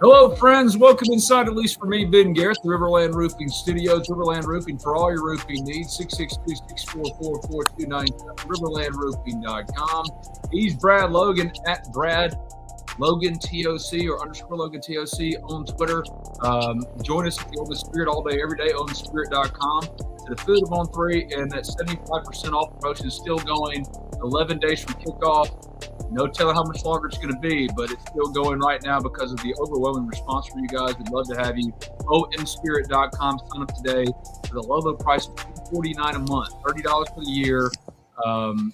Hello, friends. Welcome inside, at least for me, Ben Garrett, the Riverland Roofing Studios. Riverland Roofing for all your roofing needs. 662-644-4297. RiverlandRoofing.com. He's Brad Logan at Brad Logan TOC or underscore Logan TOC on Twitter. Join us at the Ole Miss Spirit all day, every day. OleMissSpirit.com. To the food of On 3, and that 75% off promotion is still going 11 days from kickoff. No telling how much longer it's going to be, but it's still going right now because of the overwhelming response from you guys. We'd love to have you. OMSpirit.com. Sign up today for the low price of $249 a month, $30 for the year.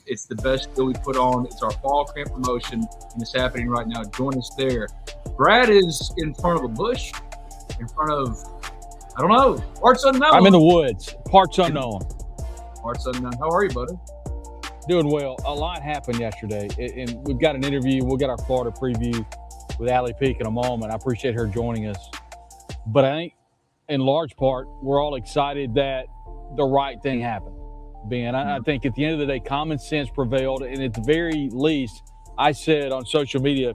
It's the best deal we put on. It's our fall camp promotion, and it's happening right now. Join us there. Brad is in front of a bush, in front of, I don't know, parts unknown. I'm in the woods, parts unknown. Parts unknown. How are you, buddy? Doing well. A lot happened yesterday, and we've got an interview. We'll get our Florida preview with Ali Peek in a moment. I appreciate her joining us. But I think, in large part, we're all excited that the right thing happened. Ben, I think at the end of the day, common sense prevailed, and at the very least, I said on social media,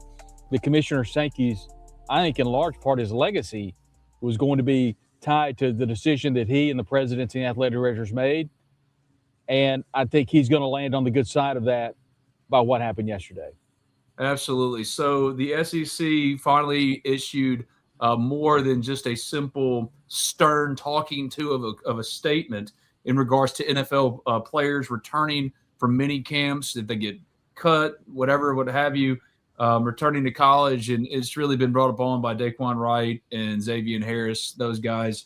the Commissioner Sankey's, I think in large part his legacy was going to be tied to the decision that he and the presidency and athletic directors made. And I think he's going to land on the good side of that by what happened yesterday. Absolutely. So the SEC finally issued more than just a simple stern talking to of a statement in regards to NFL players returning from mini camps, if they get cut, whatever, what have you, returning to college. And it's really been brought upon by Daquan Wright and Xavier Harris, those guys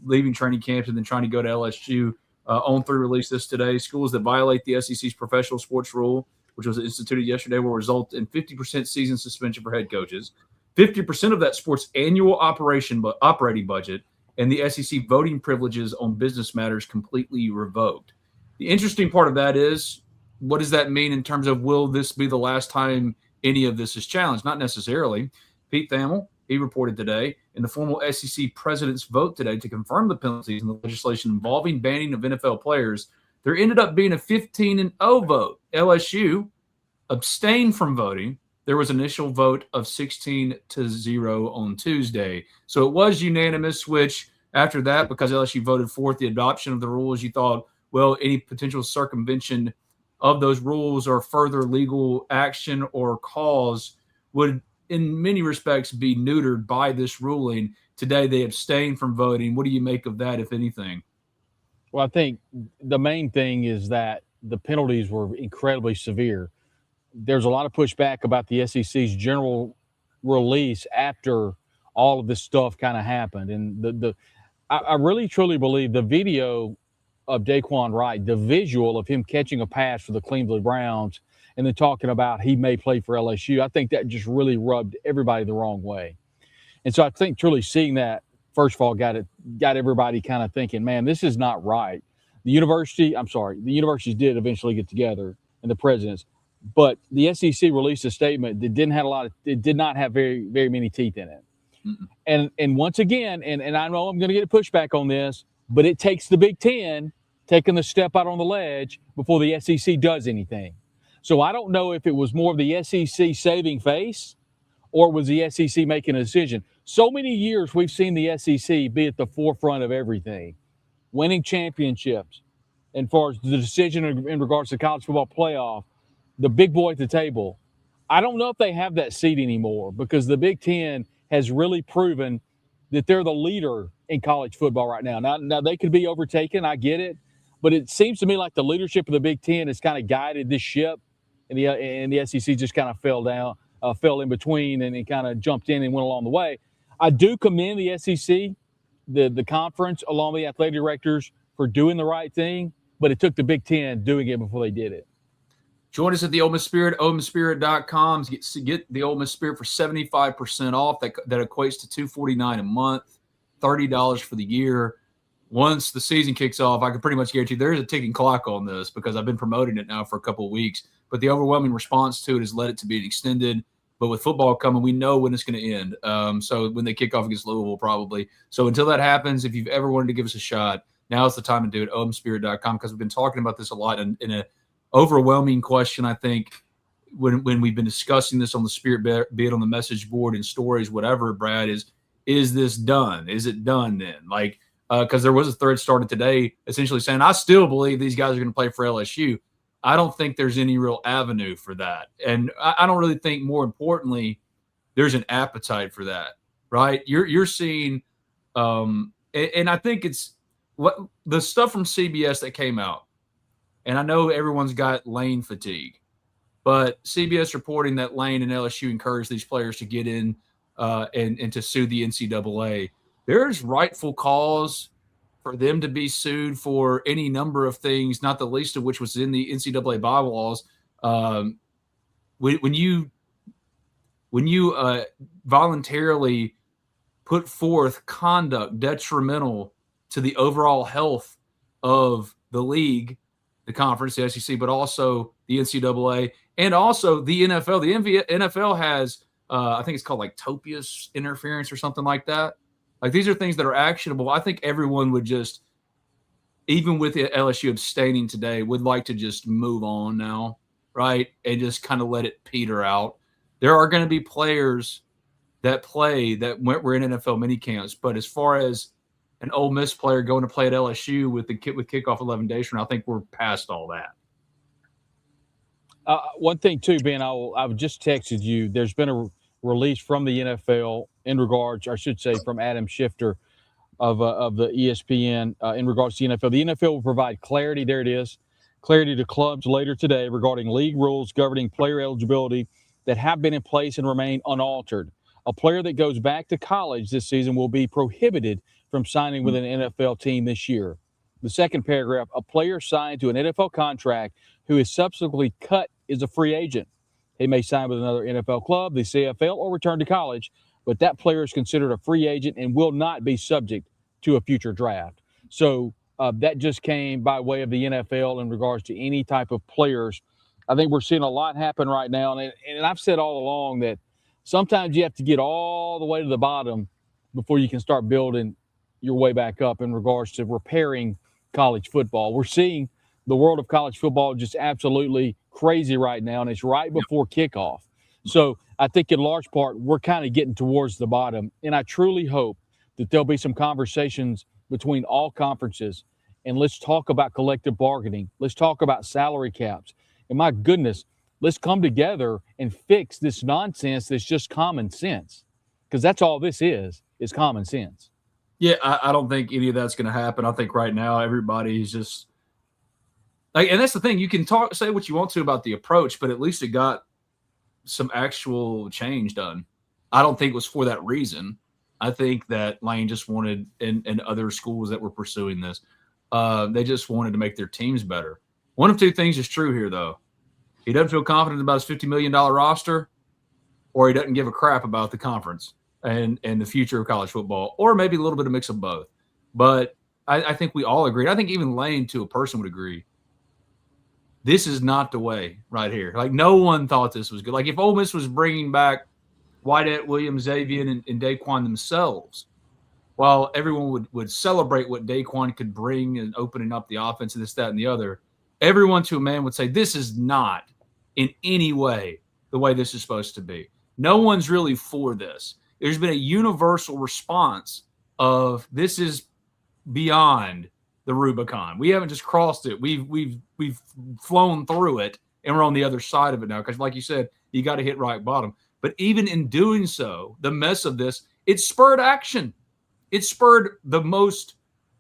leaving training camps and then trying to go to LSU. On 3 released this today. Schools that violate the SEC's professional sports rule, which was instituted yesterday, will result in 50% season suspension for head coaches, 50% of that sport's annual operating budget, and the SEC voting privileges on business matters completely revoked. The interesting part of that is, what does that mean in terms of, will this be the last time any of this is challenged? Not necessarily. Pete Thamel, he reported today, in the formal SEC president's vote today to confirm the penalties in the legislation involving banning of NFL players, there ended up being a 15-0 vote. LSU abstained from voting. There was an initial vote of 16-0 on Tuesday. So it was unanimous, which after that, because LSU voted for the adoption of the rules, you thought, well, any potential circumvention of those rules or further legal action or cause would in many respects be neutered by this ruling. Today they abstained from voting. What do you make of that, if anything? Well, I think the main thing is that the penalties were incredibly severe. There's a lot of pushback about the SEC's general release after all of this stuff kind of happened. And I really truly believe the video of Daquan Wright, the visual of him catching a pass for the Cleveland Browns and then talking about he may play for LSU, I think that just really rubbed everybody the wrong way. And so I think truly seeing that, first of all, got everybody kind of thinking, man, this is not right. The universities did eventually get together, and the presidents, but the SEC released a statement that did not have very, very many teeth in it. Mm-mm. And once again, and I know I'm going to get a pushback on this, but it takes the Big Ten taking the step out on the ledge before the SEC does anything. So I don't know if it was more of the SEC saving face or was the SEC making a decision. So many years we've seen the SEC be at the forefront of everything, winning championships. And far as the decision in regards to college football playoff, the big boy at the table, I don't know if they have that seat anymore because the Big Ten has really proven that they're the leader in college football right now. Now they could be overtaken, I get it, but it seems to me like the leadership of the Big Ten has kind of guided this ship, and the SEC just kind of fell in between and kind of jumped in and went along the way. I do commend the SEC, the conference, along with the athletic directors for doing the right thing, but it took the Big Ten doing it before they did it. Join us at the Ole Miss Spirit, OleMissSpirit.com. Get the Ole Miss Spirit for 75% off. That equates to $249 a month, $30 for the year. Once the season kicks off, I can pretty much guarantee there's a ticking clock on this because I've been promoting it now for a couple of weeks. But the overwhelming response to it has led it to be extended. But with football coming, we know when it's going to end. So when they kick off against Louisville, probably. So until that happens, if you've ever wanted to give us a shot, now's the time to do it, OMSpirit.com, because we've been talking about this a lot in a overwhelming question, I think, when we've been discussing this on the Spirit, be it on the message board and stories, whatever, Brad, is this done? Is it done then? Like, because there was a thread started today essentially saying, I still believe these guys are going to play for LSU. I don't think there's any real avenue for that. And I don't really think, more importantly, there's an appetite for that, right? You're seeing, and I think it's what the stuff from CBS that came out, and I know everyone's got Lane fatigue, but CBS reporting that Lane and LSU encouraged these players to get in and to sue the NCAA. There's rightful cause for them to be sued for any number of things, not the least of which was in the NCAA bylaws. When you voluntarily put forth conduct detrimental to the overall health of the league, the conference, the SEC, but also the NCAA and also the NFL. The NFL has, I think it's called like topious interference or something like that. Like, these are things that are actionable. I think everyone would just, even with the LSU abstaining today, would like to just move on now, right? And just kind of let it peter out. There are going to be players that play that were in NFL minicamps, but as far as an Ole Miss player going to play at LSU with kickoff 11 days from now, I think we're past all that. One thing too, Ben, I've just texted you. There's been a release from the NFL in regards, or I should say, from Adam Schefter of the ESPN in regards to the NFL. The NFL will provide clarity. There it is, clarity to clubs later today regarding league rules governing player eligibility that have been in place and remain unaltered. A player that goes back to college this season will be prohibited from signing with an NFL team this year. The second paragraph, a player signed to an NFL contract who is subsequently cut is a free agent. He may sign with another NFL club, the CFL, or return to college, but that player is considered a free agent and will not be subject to a future draft. So that just came by way of the NFL in regards to any type of players. I think we're seeing a lot happen right now. And I've said all along that sometimes you have to get all the way to the bottom before you can start building your way back up in regards to repairing college football. We're seeing the world of college football just absolutely crazy right now, and it's right before kickoff. So I think in large part, we're kind of getting towards the bottom, and I truly hope that there'll be some conversations between all conferences, and let's talk about collective bargaining. Let's talk about salary caps. And my goodness, let's come together and fix this nonsense that's just common sense, because that's all this is common sense. Yeah, I don't think any of that's going to happen. I think right now everybody's just like, and that's the thing. You can say what you want to about the approach, but at least it got some actual change done. I don't think it was for that reason. I think that Lane just wanted, and other schools that were pursuing this, they just wanted to make their teams better. One of two things is true here, though. He doesn't feel confident about his $50 million roster, or he doesn't give a crap about the conference and the future of college football, or maybe a little bit of mix of both. But I think we all agree. I think even Lane, to a person, would agree. This is not the way right here. Like, no one thought this was good. Like, if Ole Miss was bringing back Whitehead, Williams, Xavier, and Daquan themselves, while everyone would celebrate what Daquan could bring and opening up the offense and this, that, and the other, everyone to a man would say this is not in any way the way this is supposed to be. No one's really for this. There's been a universal response of this is beyond the Rubicon. We haven't just crossed it. We've flown through it, and we're on the other side of it now. Because, like you said, you got to hit rock bottom. But even in doing so, the mess of this, it spurred action. It spurred the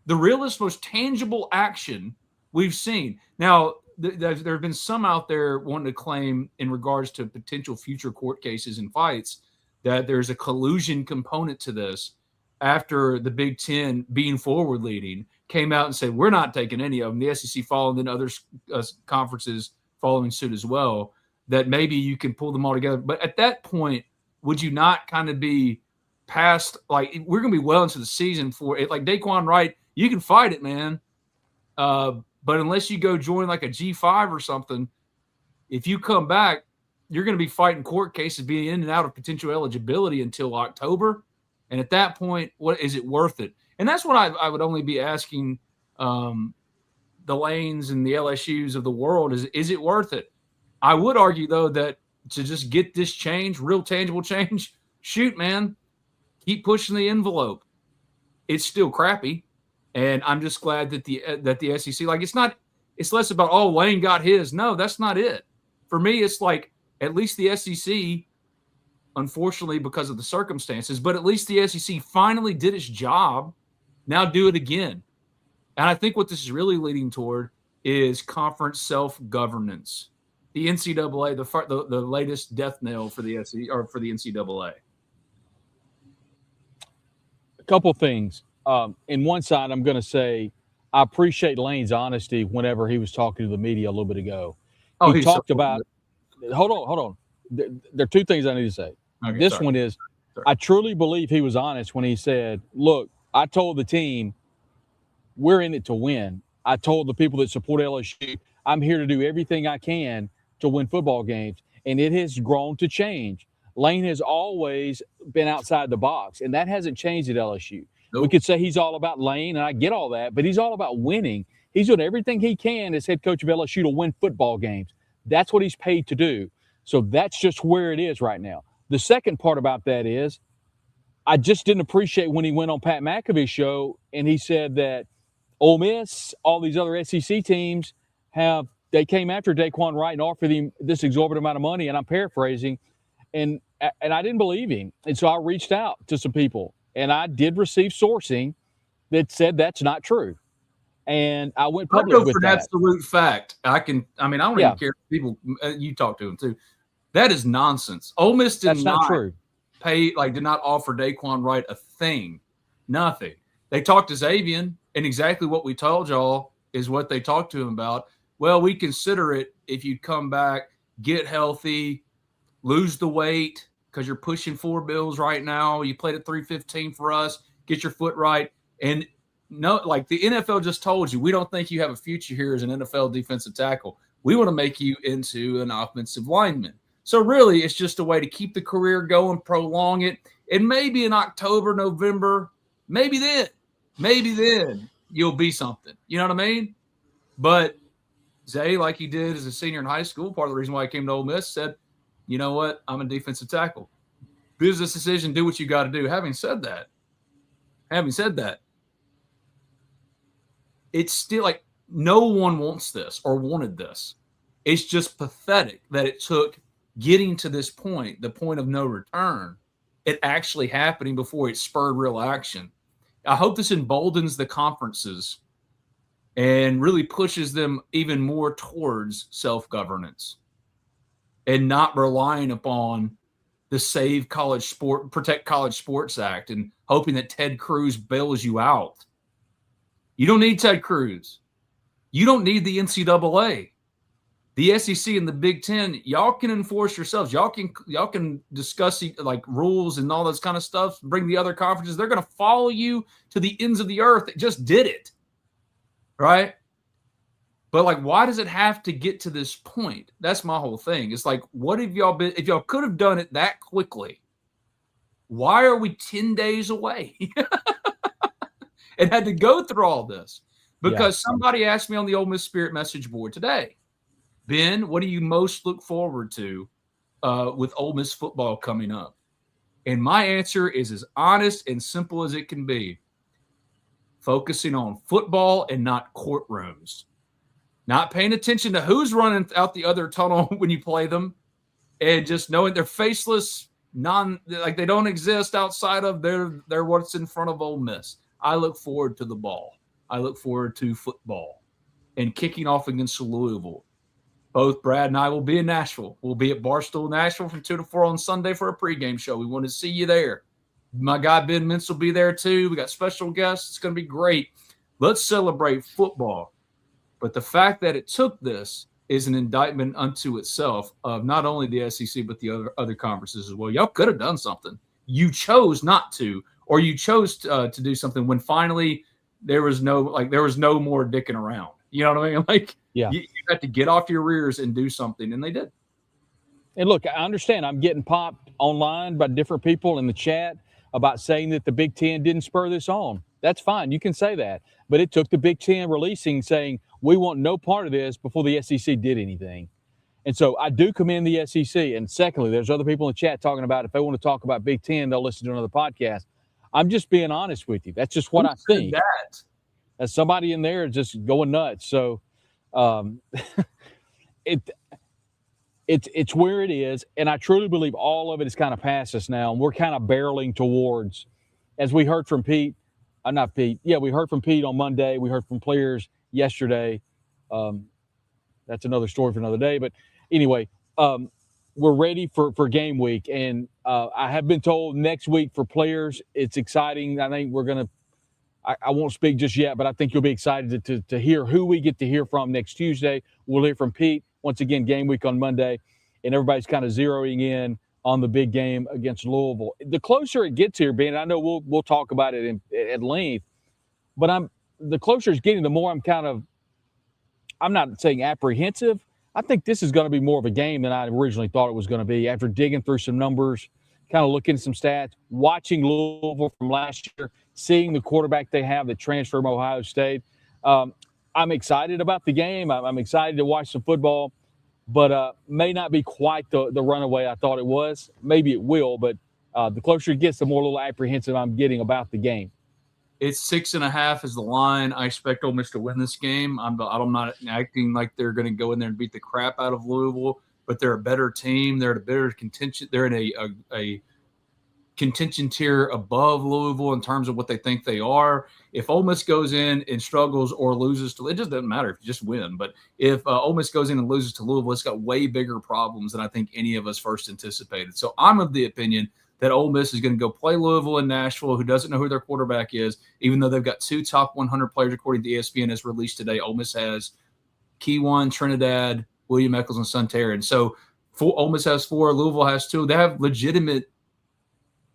realest, most tangible action we've seen. Now, there have been some out there wanting to claim, in regards to potential future court cases and fights, that there's a collusion component to this. After the Big Ten, being forward leading, came out and said, we're not taking any of them. The SEC followed, and then other conferences following suit as well, that maybe you can pull them all together. But at that point, would you not kind of be past, like, we're going to be well into the season for it? Like Daquan Wright, you can fight it, man. But unless you go join like a G5 or something, if you come back, you're going to be fighting court cases, being in and out of potential eligibility until October. And at that point, what is it worth it? And that's what I would only be asking the Lanes and the LSUs of the world is it worth it? I would argue, though, that to just get this change, real tangible change, shoot, man, keep pushing the envelope. It's still crappy, and I'm just glad that the SEC, like, it's less about, oh, Lane got his. No, that's not it. For me, it's like, at least the SEC, unfortunately because of the circumstances, but at least the SEC finally did its job. Now do it again. And I think what this is really leading toward is conference self-governance. The NCAA, the latest death knell for the SEC or for the NCAA. A couple things. In one side, I'm going to say I appreciate Lane's honesty whenever he was talking to the media a little bit ago. He talked about – hold on. There are two things I need to say. Okay, this one is I truly believe he was honest when he said, look, I told the team we're in it to win. I told the people that support LSU I'm here to do everything I can to win football games, and it has grown to change. Lane has always been outside the box, and that hasn't changed at LSU. Nope. We could say he's all about Lane, and I get all that, but he's all about winning. He's doing everything he can as head coach of LSU to win football games. That's what he's paid to do. So that's just where it is right now. The second part about that is I just didn't appreciate when he went on Pat McAfee's show and he said that Ole Miss, all these other SEC teams they came after Daquan Wright and offered him this exorbitant amount of money, and I'm paraphrasing, and I didn't believe him. And so I reached out to some people, and I did receive sourcing that said that's not true. And I went public with that. An absolute fact. I don't even care if people, you talk to them too. That is nonsense. Ole Miss did not offer Daquan Wright a thing. Nothing. They talked to Xavier, and exactly what we told y'all is what they talked to him about. Well, we consider it if you come back, get healthy, lose the weight, because you're pushing 4 bills right now. You played at 315 for us. Get your foot right. And no, like the NFL just told you, we don't think you have a future here as an NFL defensive tackle. We want to make you into an offensive lineman. So really, it's just a way to keep the career going, prolong it. And maybe in October, November, maybe then you'll be something. You know what I mean? But Zay, like he did as a senior in high school, part of the reason why he came to Ole Miss, said, you know what? I'm a defensive tackle. Business decision, do what you got to do. Having said that, it's still like no one wants this or wanted this. It's just pathetic that it took getting to this point, the point of no return, it actually happening before it spurred real action. I hope this emboldens the conferences and really pushes them even more towards self-governance and not relying upon the Protect College Sports Act and hoping that Ted Cruz bails you out. You don't need Ted Cruz. You don't need the NCAA. The SEC and the Big Ten, y'all can enforce yourselves. Y'all can discuss like rules and all this kind of stuff. Bring the other conferences. They're going to follow you to the ends of the earth. It just did it, right? But like, why does it have to get to this point? That's my whole thing. It's like, what have y'all been? If y'all could have done it that quickly, why are we 10 days away and had to go through all this? Because somebody asked me on the Ole Miss Spirit message board today, Ben, what do you most look forward to with Ole Miss football coming up? And my answer is as honest and simple as it can be. Focusing on football and not courtrooms. Not paying attention to who's running out the other tunnel when you play them, and just knowing they're faceless, like they don't exist outside of they're what's in front of Ole Miss. I look forward to the ball. I look forward to football and kicking off against Louisville. Both Brad and I will be in Nashville. We'll be at Barstool Nashville from 2 to 4 on Sunday for a pregame show. We want to see you there. My guy Ben Mintz will be there too. We got special guests. It's going to be great. Let's celebrate football. But the fact that it took this is an indictment unto itself of not only the SEC but the other conferences as well. Y'all could have done something. You chose not to, or you chose to do something when finally there was no more dicking around. You know what I mean? Like, you had to get off your rears and do something, and they did. And look, I understand I'm getting popped online by different people in the chat about saying that the Big Ten didn't spur this on. That's fine. You can say that. But it took the Big Ten releasing saying, we want no part of this before the SEC did anything. And so I do commend the SEC. And secondly, there's other people in the chat talking about if they want to talk about Big Ten, they'll listen to another podcast. I'm just being honest with you. That's just what I think. As somebody in there just going nuts. So it's where it is. And I truly believe all of it is kind of past us now. And we're kind of barreling towards, as we heard from Pete, not Pete. Yeah, we heard from Pete on Monday. We heard from players yesterday. That's another story for another day. But anyway, we're ready for game week. And I have been told next week for players, it's exciting. I think we're going to – I won't speak just yet, but I think you'll be excited to hear who we get to hear from next Tuesday. We'll hear from Pete. Once again, game week on Monday. And everybody's kind of zeroing in on the big game against Louisville. The closer it gets here, Ben, I know we'll talk about it at length, but the closer it's getting, the more I'm not saying apprehensive. I think this is going to be more of a game than I originally thought it was going to be after digging through some numbers, kind of looking at some stats, watching Louisville from last year, seeing the quarterback they have that transferred from Ohio State. I'm excited about the game. I'm excited to watch some football, but may not be quite the runaway I thought it was. Maybe it will, but the closer it gets, the more little apprehensive I'm getting about the game. It's 6.5 is the line. I expect Ole Miss to win this game. I'm not acting like they're going to go in there and beat the crap out of Louisville, but they're a better team. They're at a better contention. They're in a contention tier above Louisville in terms of what they think they are. If Ole Miss goes in and struggles or loses to, it just doesn't matter if you just win. But if Ole Miss goes in and loses to Louisville, it's got way bigger problems than I think any of us first anticipated. So I'm of the opinion that Ole Miss is going to go play Louisville in Nashville, who doesn't know who their quarterback is, even though they've got 2 top 100 players, according to ESPN, as released today. Ole Miss has Keywan, Trinidad, William Eccles, and Sunterra. And so Ole Miss has 4, Louisville has 2. They have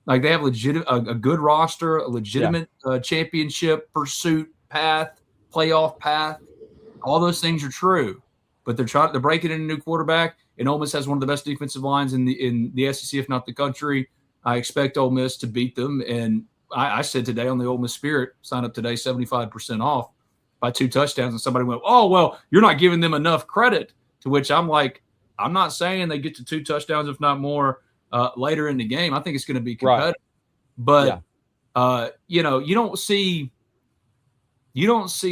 a good roster, a legitimate championship pursuit path, playoff path. All those things are true, but they're breaking in a new quarterback, and Ole Miss has one of the best defensive lines in the SEC, if not the country. I expect Ole Miss to beat them, and I said today on the Ole Miss Spirit, sign up today, 75% off by 2 touchdowns, and somebody went, "Oh, well, you're not giving them enough credit," to which I'm like, I'm not saying they get to 2 touchdowns, if not more, later in the game. I think it's going to be competitive. Right. But, you don't see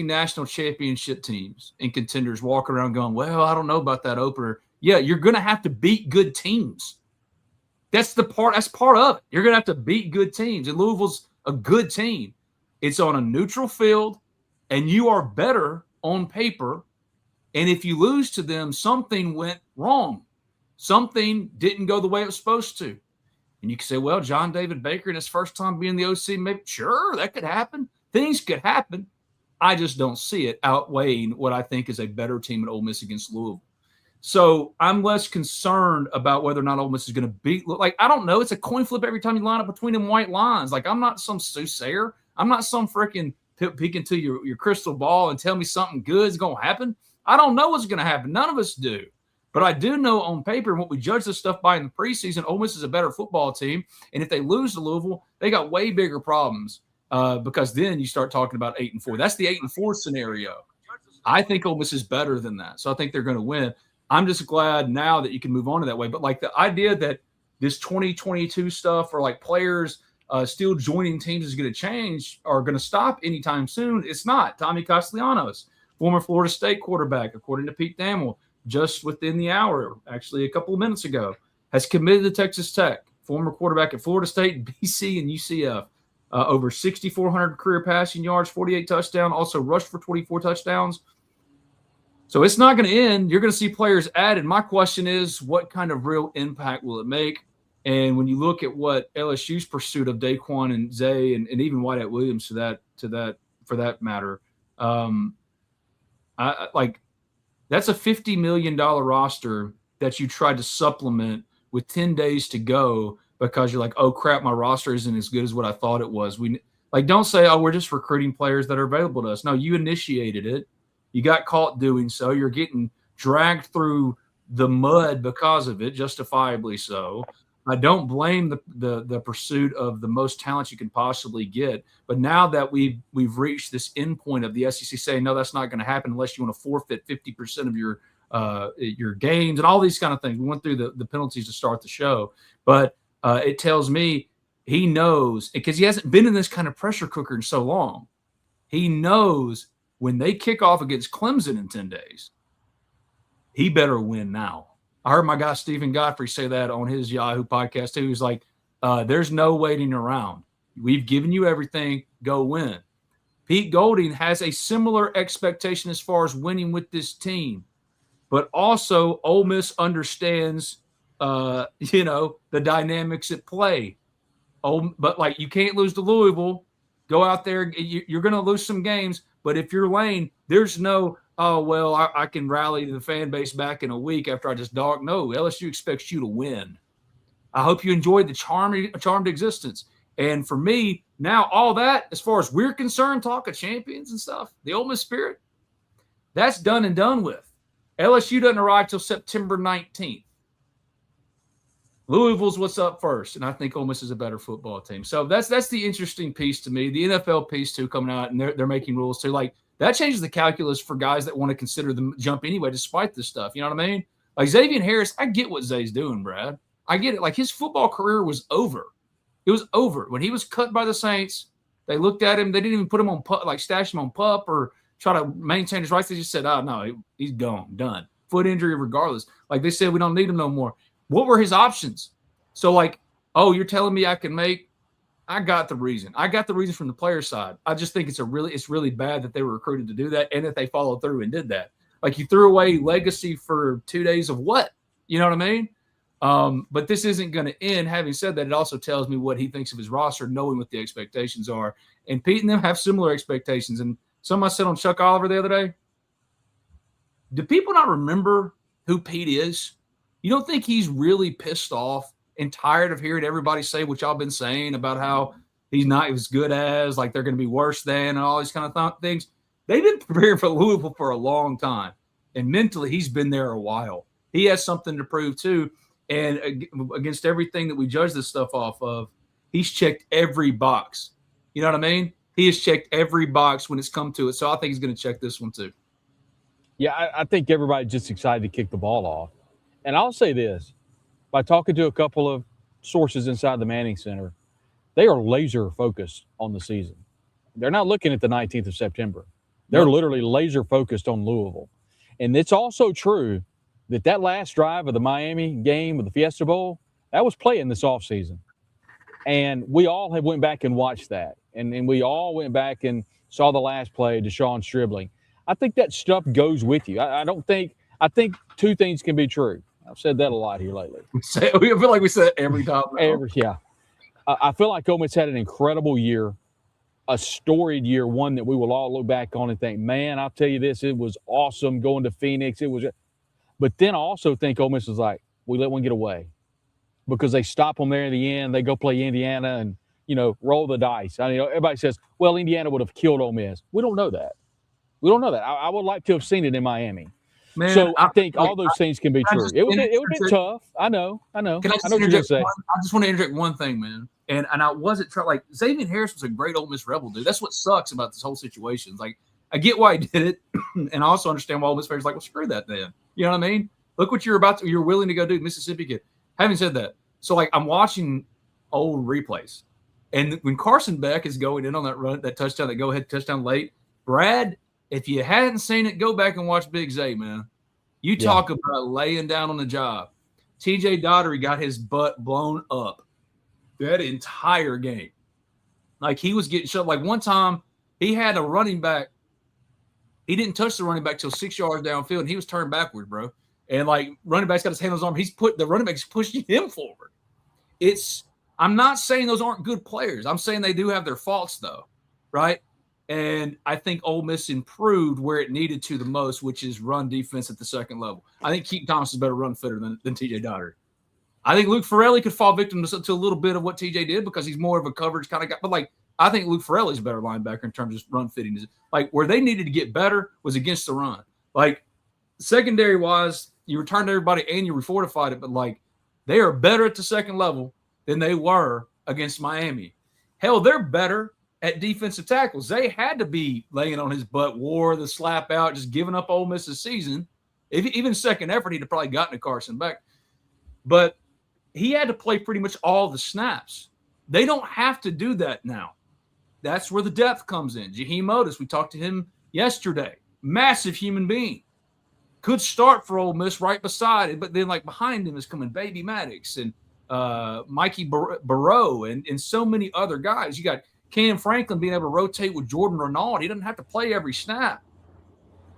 national championship teams and contenders walking around going, well, I don't know about that opener. Yeah, you're going to have to beat good teams. That's part of it. You're going to have to beat good teams. And Louisville's a good team. It's on a neutral field, and you are better on paper. And if you lose to them, something went wrong. Something didn't go the way it was supposed to. And you can say, well, John David Baker in his first time being the OC, maybe, sure, that could happen. Things could happen. I just don't see it outweighing what I think is a better team at Ole Miss against Louisville. So I'm less concerned about whether or not Ole Miss is going to beat. Like, I don't know. It's a coin flip every time you line up between them white lines. Like, I'm not some soothsayer. I'm not some freaking peek into your crystal ball and tell me something good is going to happen. I don't know what's going to happen. None of us do. But I do know on paper, and what we judge this stuff by in the preseason, Ole Miss is a better football team. And if they lose to Louisville, they got way bigger problems because then you start talking about 8-4. That's the 8-4 scenario. I think Ole Miss is better than that. So I think they're going to win. I'm just glad now that you can move on to that way. But like the idea that this 2022 stuff or like players still joining teams is going to change or going to stop anytime soon, it's not. Tommy Castellanos, former Florida State quarterback, according to Pete Thamel, just within the hour, actually a couple of minutes ago, has committed to Texas Tech, former quarterback at Florida State, BC, and UCF. Over 6,400 career passing yards, 48 touchdowns, also rushed for 24 touchdowns. So it's not going to end. You're going to see players added. My question is, what kind of real impact will it make? And when you look at what LSU's pursuit of Daquan and Zay and even Whitehead Williams for that matter, that's a $50 million roster that you tried to supplement with 10 days to go because you're like, oh crap, my roster isn't as good as what I thought it was. Don't say, oh, we're just recruiting players that are available to us. No, you initiated it. You got caught doing so. You're getting dragged through the mud because of it, justifiably so. I don't blame the pursuit of the most talent you can possibly get. But now that we've reached this end point of the SEC saying, no, that's not going to happen unless you want to forfeit 50% of your your games and all these kind of things. We went through the penalties to start the show, but it tells me he knows, because he hasn't been in this kind of pressure cooker in so long. He knows when they kick off against Clemson in 10 days, he better win now. I heard my guy Stephen Godfrey say that on his Yahoo podcast too. He's like, there's no waiting around. We've given you everything. Go win. Pete Golding has a similar expectation as far as winning with this team, but also Ole Miss understands, the dynamics at play. But like, you can't lose to Louisville. Go out there. You're going to lose some games, but if you're Lane, there's no, oh, well, I can rally the fan base back in a week after I just dog. No, LSU expects you to win. I hope you enjoyed the charmed existence. And for me, now all that, as far as we're concerned, talk of champions and stuff, the Ole Miss spirit, that's done and done with. LSU doesn't arrive till September 19th. Louisville's what's up first, and I think Ole Miss is a better football team. So that's the interesting piece to me. The NFL piece too, coming out, and they're making rules too. Like, that changes the calculus for guys that want to consider the jump anyway, despite this stuff. You know what I mean? Like Xavier Harris, I get what Zay's doing, Brad. I get it. Like, his football career was over. It was over when he was cut by the Saints. They looked at him. They didn't even put him on pup, like stash him on pup or try to maintain his rights. They just said, "Oh no, he's gone, done, foot injury, regardless." Like, they said, we don't need him no more. What were his options? So, like, oh, you're telling me I can make? I got the reason. I got the reason from the player side. I just think it's really bad that they were recruited to do that, and that they followed through and did that. Like, you threw away legacy for 2 days of what? You know what I mean? But this isn't going to end. Having said that, it also tells me what he thinks of his roster, knowing what the expectations are. And Pete and them have similar expectations. And something I said on Chuck Oliver the other day, do people not remember who Pete is? You don't think he's really pissed off and tired of hearing everybody say what y'all been saying about how he's not as good as, like, they're going to be worse than, and all these kind of things? They've been preparing for Louisville for a long time. And mentally, he's been there a while. He has something to prove too. And against everything that we judge this stuff off of, he's checked every box. You know what I mean? He has checked every box when it's come to it. So I think he's going to check this one too. Yeah, I think everybody's just excited to kick the ball off. And I'll say this, by talking to a couple of sources inside the Manning Center, they are laser focused on the season. They're not looking at the 19th of September. They're literally laser focused on Louisville. And it's also true that last drive of the Miami game of the Fiesta Bowl, that was playing this offseason. And we all have went back and watched that. And we all went back and saw the last play, Deshaun Stribling. I think that stuff goes with you. I think two things can be true. I've said that a lot here lately. We feel like we say it every time. Yeah. I feel like Ole Miss had an incredible year, a storied year, one that we will all look back on and think, man, I'll tell you this, it was awesome going to Phoenix. But then I also think Ole Miss was like, we let one get away because they stop them there in the end. They go play Indiana and, roll the dice. I mean, everybody says, well, Indiana would have killed Ole Miss. We don't know that. I would like to have seen it in Miami. Man, so I think all those things can be true. It would have been tough. I know. Can I just interject? I just want to interject one thing, man. And I wasn't trying. Like, Xavier Harris was a great Ole Miss Rebel, dude. That's what sucks about this whole situation. Like, I get why he did it, and I also understand why Ole Miss fans are like, well, screw that then. You know what I mean? Look what you're willing to go do, Mississippi kid. Having said that, so like I'm watching old replays, and when Carson Beck is going in on that run, that touchdown, that go-ahead touchdown late, Brad, if you hadn't seen it, go back and watch Big Zay, man. You talk about laying down on the job. TJ Daugherty got his butt blown up that entire game. Like, he was getting shoved. Like, one time he had a running back. He didn't touch the running back till 6 yards downfield, and he was turned backward, bro. And, like, running back's got his hand on his arm. The running back's pushing him forward. I'm not saying those aren't good players. I'm saying they do have their faults, though, right? And I think Ole Miss improved where it needed to the most, which is run defense at the second level. I think Keaton Thomas is a better run fitter than TJ Daugherty. I think Luke Farrelly could fall victim to a little bit of what TJ did because he's more of a coverage kind of guy. But, like, I think Luke Farrelly's a better linebacker in terms of run fitting. Like, where they needed to get better was against the run. Like, secondary-wise, you returned everybody and you refortified it, but, like, they are better at the second level than they were against Miami. Hell, they're better at defensive tackles. They had to be laying on his butt, wore the slap out, just giving up Ole Miss's season. Even second effort, he'd have probably gotten a Carson back. But he had to play pretty much all the snaps. They don't have to do that now. That's where the depth comes in. Jaheim Otis, we talked to him yesterday. Massive human being. Could start for Ole Miss right beside it, but then like behind him is coming Baby Maddox and Mikey Burrow and so many other guys. You got Cam Franklin being able to rotate with Jordan Renaud. He doesn't have to play every snap.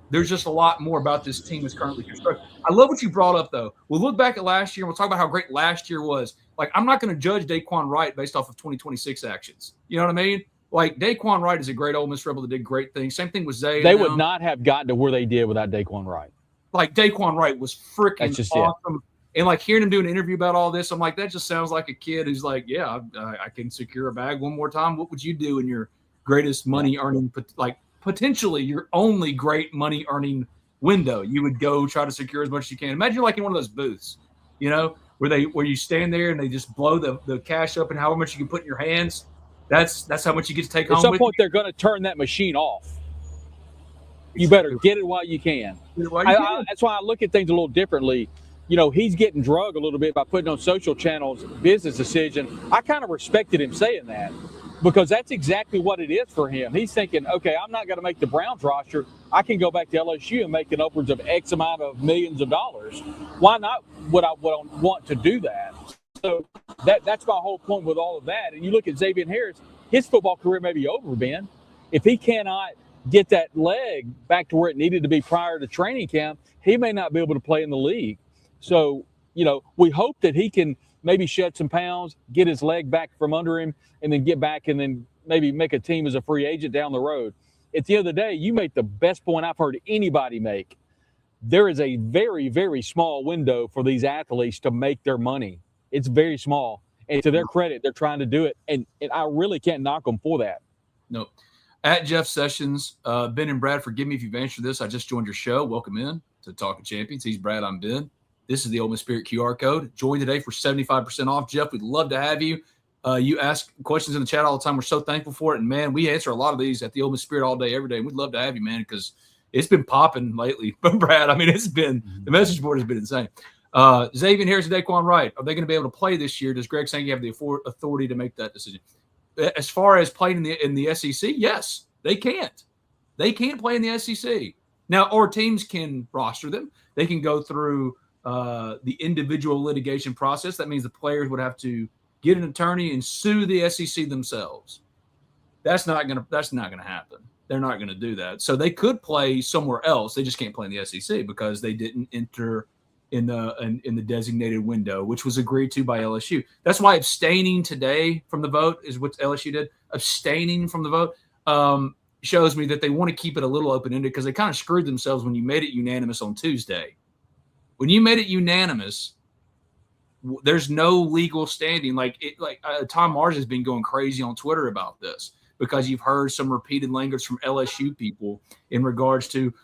There's just a lot more about this team that's currently constructed. I love what you brought up, though. We'll look back at last year and we'll talk about how great last year was. Like, I'm not going to judge Daquan Wright based off of 2026 actions. You know what I mean? Like, Daquan Wright is a great Ole Miss Rebel that did great things. Same thing with Zay. They would not have gotten to where they did without Daquan Wright. Like, Daquan Wright was freaking awesome. And, like, hearing him do an interview about all this, I'm like, that just sounds like a kid who's like, yeah, I can secure a bag one more time. What would you do in your greatest money-earning, like, potentially your only great money-earning window? You would go try to secure as much as you can. Imagine you're like in one of those booths, you know, where you stand there and they just blow the cash up and however much you can put in your hands. That's how much you get to take home. At some point, they're going to turn that machine off. You better get it while you can. That's why I look at things a little differently. You know, he's getting drugged a little bit by putting on social channels business decision. I kind of respected him saying that because that's exactly what it is for him. He's thinking, okay, I'm not going to make the Browns roster. I can go back to LSU and make an upwards of X amount of millions of dollars. Why not would I want to do that? So that's my whole point with all of that. And you look at Xavier Harris, his football career may be over, Ben. If he cannot get that leg back to where it needed to be prior to training camp, he may not be able to play in the league. So, you know, we hope that he can maybe shed some pounds, get his leg back from under him, and then get back and then maybe make a team as a free agent down the road. At the end of the day, you make the best point I've heard anybody make. There is a very, very small window for these athletes to make their money. It's very small. And to their credit, they're trying to do it. And I really can't knock them for that. No. At Jeff Sessions, Ben and Brad, forgive me if you've answered this. I just joined your show. Welcome in to Talking Champions. He's Brad. I'm Ben. This is the Ole Miss Spirit QR code. Join today for 75% off. Jeff, we'd love to have you. You ask questions in the chat all the time. We're so thankful for it. And, man, we answer a lot of these at the Ole Miss Spirit all day, every day. And we'd love to have you, man, because it's been popping lately. But, Brad, I mean, it's been – the message board has been insane. Xavier Harris and Daquan Wright, are they going to be able to play this year? Does Greg Sankey have the authority to make that decision? As far as playing in the SEC, yes, they can't. They can't play in the SEC. Now, or teams can roster them. They can go through the individual litigation process. That means the players would have to get an attorney and sue the SEC themselves. That's not going to happen. They're not going to do that. So they could play somewhere else. They just can't play in the SEC because they didn't enter in the designated window, which was agreed to by LSU. That's why abstaining today from the vote is what LSU did. Abstaining from the vote shows me that they want to keep it a little open-ended because they kind of screwed themselves when you made it unanimous on Tuesday. When you made it unanimous, there's no legal standing. Tom Mars has been going crazy on Twitter about this because you've heard some repeated language from LSU people in regards to,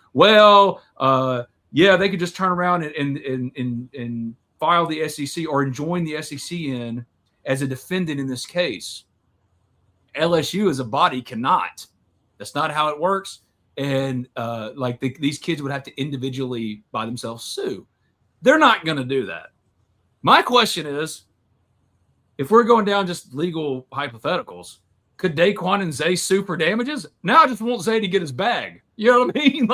yeah, they could just turn around and file the SEC or join the SEC in as a defendant in this case. LSU as a body cannot. That's not how it works. And these kids would have to individually by themselves sue. They're not going to do that. My question is, if we're going down just legal hypotheticals, could Daquan and Zay sue for damages? Now I just want Zay to get his bag. You know what I mean?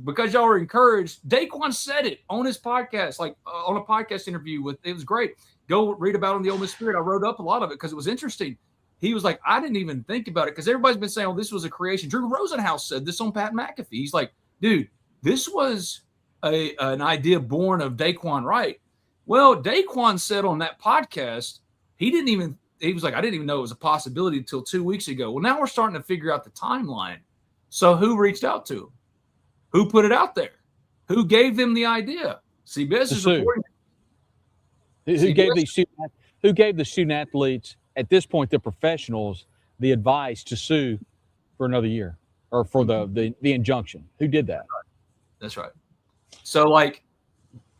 Because y'all were encouraged. Daquan said it on his podcast, on a podcast interview it was great. Go read about it on the Ole Miss Spirit. I wrote up a lot of it because it was interesting. He was like, I didn't even think about it because everybody's been saying, this was a creation. Drew Rosenhaus said this on Pat McAfee. He's like, dude, this was an idea born of Daquan Wright. Well, Daquan said on that podcast, he was like, I didn't even know it was a possibility until 2 weeks ago. Well, now we're starting to figure out the timeline. So who reached out to him? Who put it out there? Who gave them the idea? CBS is reporting. Who gave the student athletes, at this point, the professionals, the advice to sue for another year or for the injunction? Who did that? That's right. So,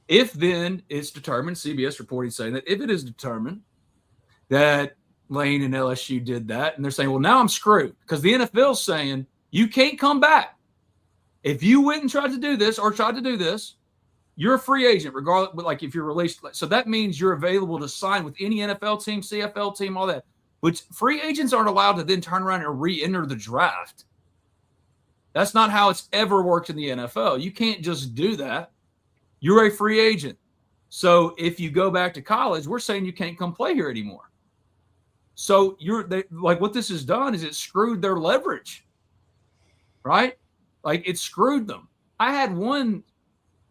if then it's determined, CBS reporting saying that if it is determined that Lane and LSU did that, and they're saying, well, now I'm screwed because the NFL's saying you can't come back. If you went and tried to do this or tried to do this, you're a free agent, regardless. Like if you're released, so that means you're available to sign with any NFL team, CFL team, all that. Which free agents aren't allowed to then turn around and re-enter the draft. That's not how it's ever worked in the NFL. You can't just do that. You're a free agent. So if you go back to college, we're saying you can't come play here anymore. So like what this has done is it screwed their leverage, right? Like it screwed them. I had one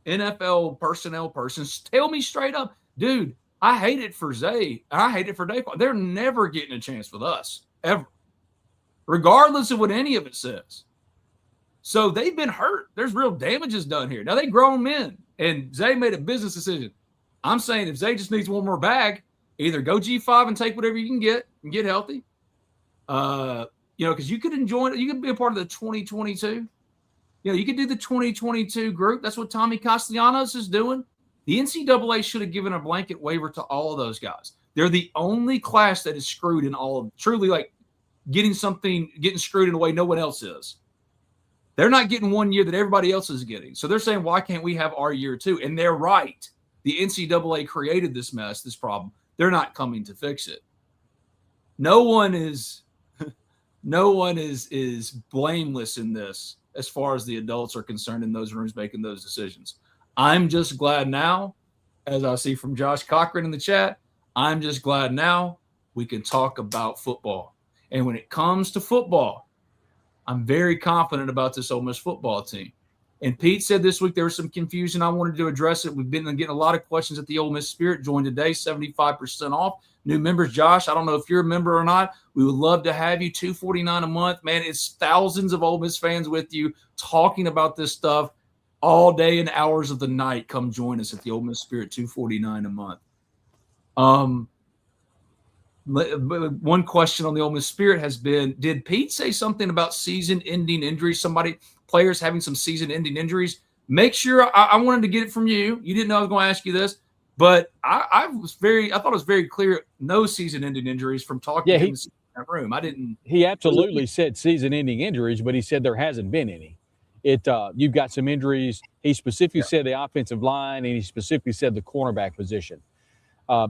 NFL personnel person tell me straight up, dude, I hate it for Zay. I hate it for Dave. They're never getting a chance with us, ever, regardless of what any of it says. So they've been hurt. There's real damages done here. Now, they grown men, and Zay made a business decision. I'm saying if Zay just needs one more bag, either go G5 and take whatever you can get and get healthy, because you could enjoy it. You could be a part of the 2022. You could do the 2022 group. That's what Tommy Castellanos is doing. The NCAA should have given a blanket waiver to all of those guys. They're the only class that is screwed in all of truly like getting screwed in a way no one else is. They're not getting 1 year that everybody else is getting. So they're saying, why can't we have our year too? And they're right. The NCAA created this mess, this problem. They're not coming to fix it. No one is blameless in this as far as the adults are concerned in those rooms making those decisions. I'm just glad now, as I see from Josh Cochran in the chat, I'm just glad now we can talk about football. And when it comes to football, I'm very confident about this Ole Miss football team. And Pete said this week there was some confusion. I wanted to address it. We've been getting a lot of questions at the Ole Miss Spirit. Joined today, 75% off. New members, Josh, I don't know if you're a member or not. We would love to have you. $249 a month. Man, it's thousands of Ole Miss fans with you talking about this stuff all day and hours of the night. Come join us at the Ole Miss Spirit, $249 a month. One question on the Ole Miss Spirit has been, did Pete say something about season-ending injuries? Players having some season-ending injuries? Make sure I wanted to get it from you. You didn't know I was going to ask you this, but I thought it was very clear. No season-ending injuries from talking to him in that room. I didn't. He absolutely said season-ending injuries, but he said there hasn't been any. You've got some injuries. He specifically said the offensive line, and he specifically said the cornerback position.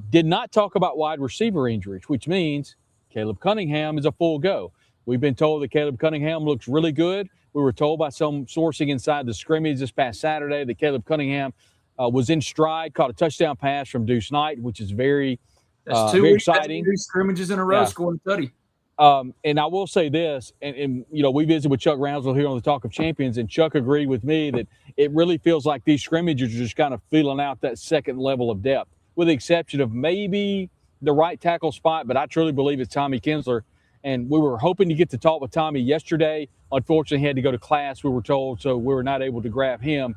Did not talk about wide receiver injuries, which means Caleb Cunningham is a full go. We've been told that Caleb Cunningham looks really good. We were told by some sourcing inside the scrimmage this past Saturday that Caleb Cunningham was in stride, caught a touchdown pass from Deuce Knight, which is very exciting. That's 2 scrimmages in a row scoring a tutty. And I will say this, and we visited with Chuck Rounsell here on the Talk of Champions, and Chuck agreed with me that it really feels like these scrimmages are just kind of feeling out that second level of depth, with the exception of maybe the right tackle spot, but I truly believe it's Tommy Kinsler. And we were hoping to get to talk with Tommy yesterday. Unfortunately, he had to go to class, we were told, so we were not able to grab him.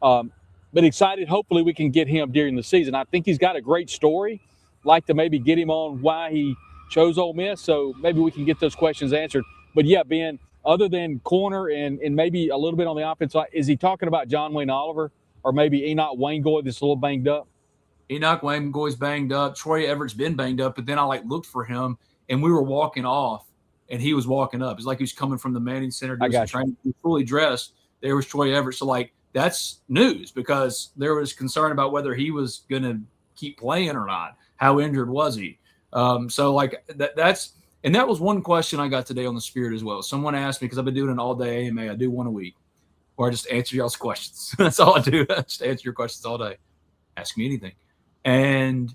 But excited, hopefully we can get him during the season. I think he's got a great story. Like to maybe get him on why he chose Ole Miss, so maybe we can get those questions answered. But, yeah, Ben, other than corner and maybe a little bit on the offense side, is he talking about John Wayne Oliver or maybe Enoch Wangoy that's a little banged up? Enoch Wangoy's banged up. Troy Everett's been banged up, but then I looked for him, and we were walking off, and he was walking up. It's like he was coming from the Manning Center. I got you. He was fully dressed. There was Troy Everett. So, that's news because there was concern about whether he was going to keep playing or not. How injured was he? That was one question I got today on the Spirit as well. Someone asked me, because I've been doing an all-day AMA. I do one a week, or I just answer y'all's questions. That's all I do. I just answer your questions all day. Ask me anything. And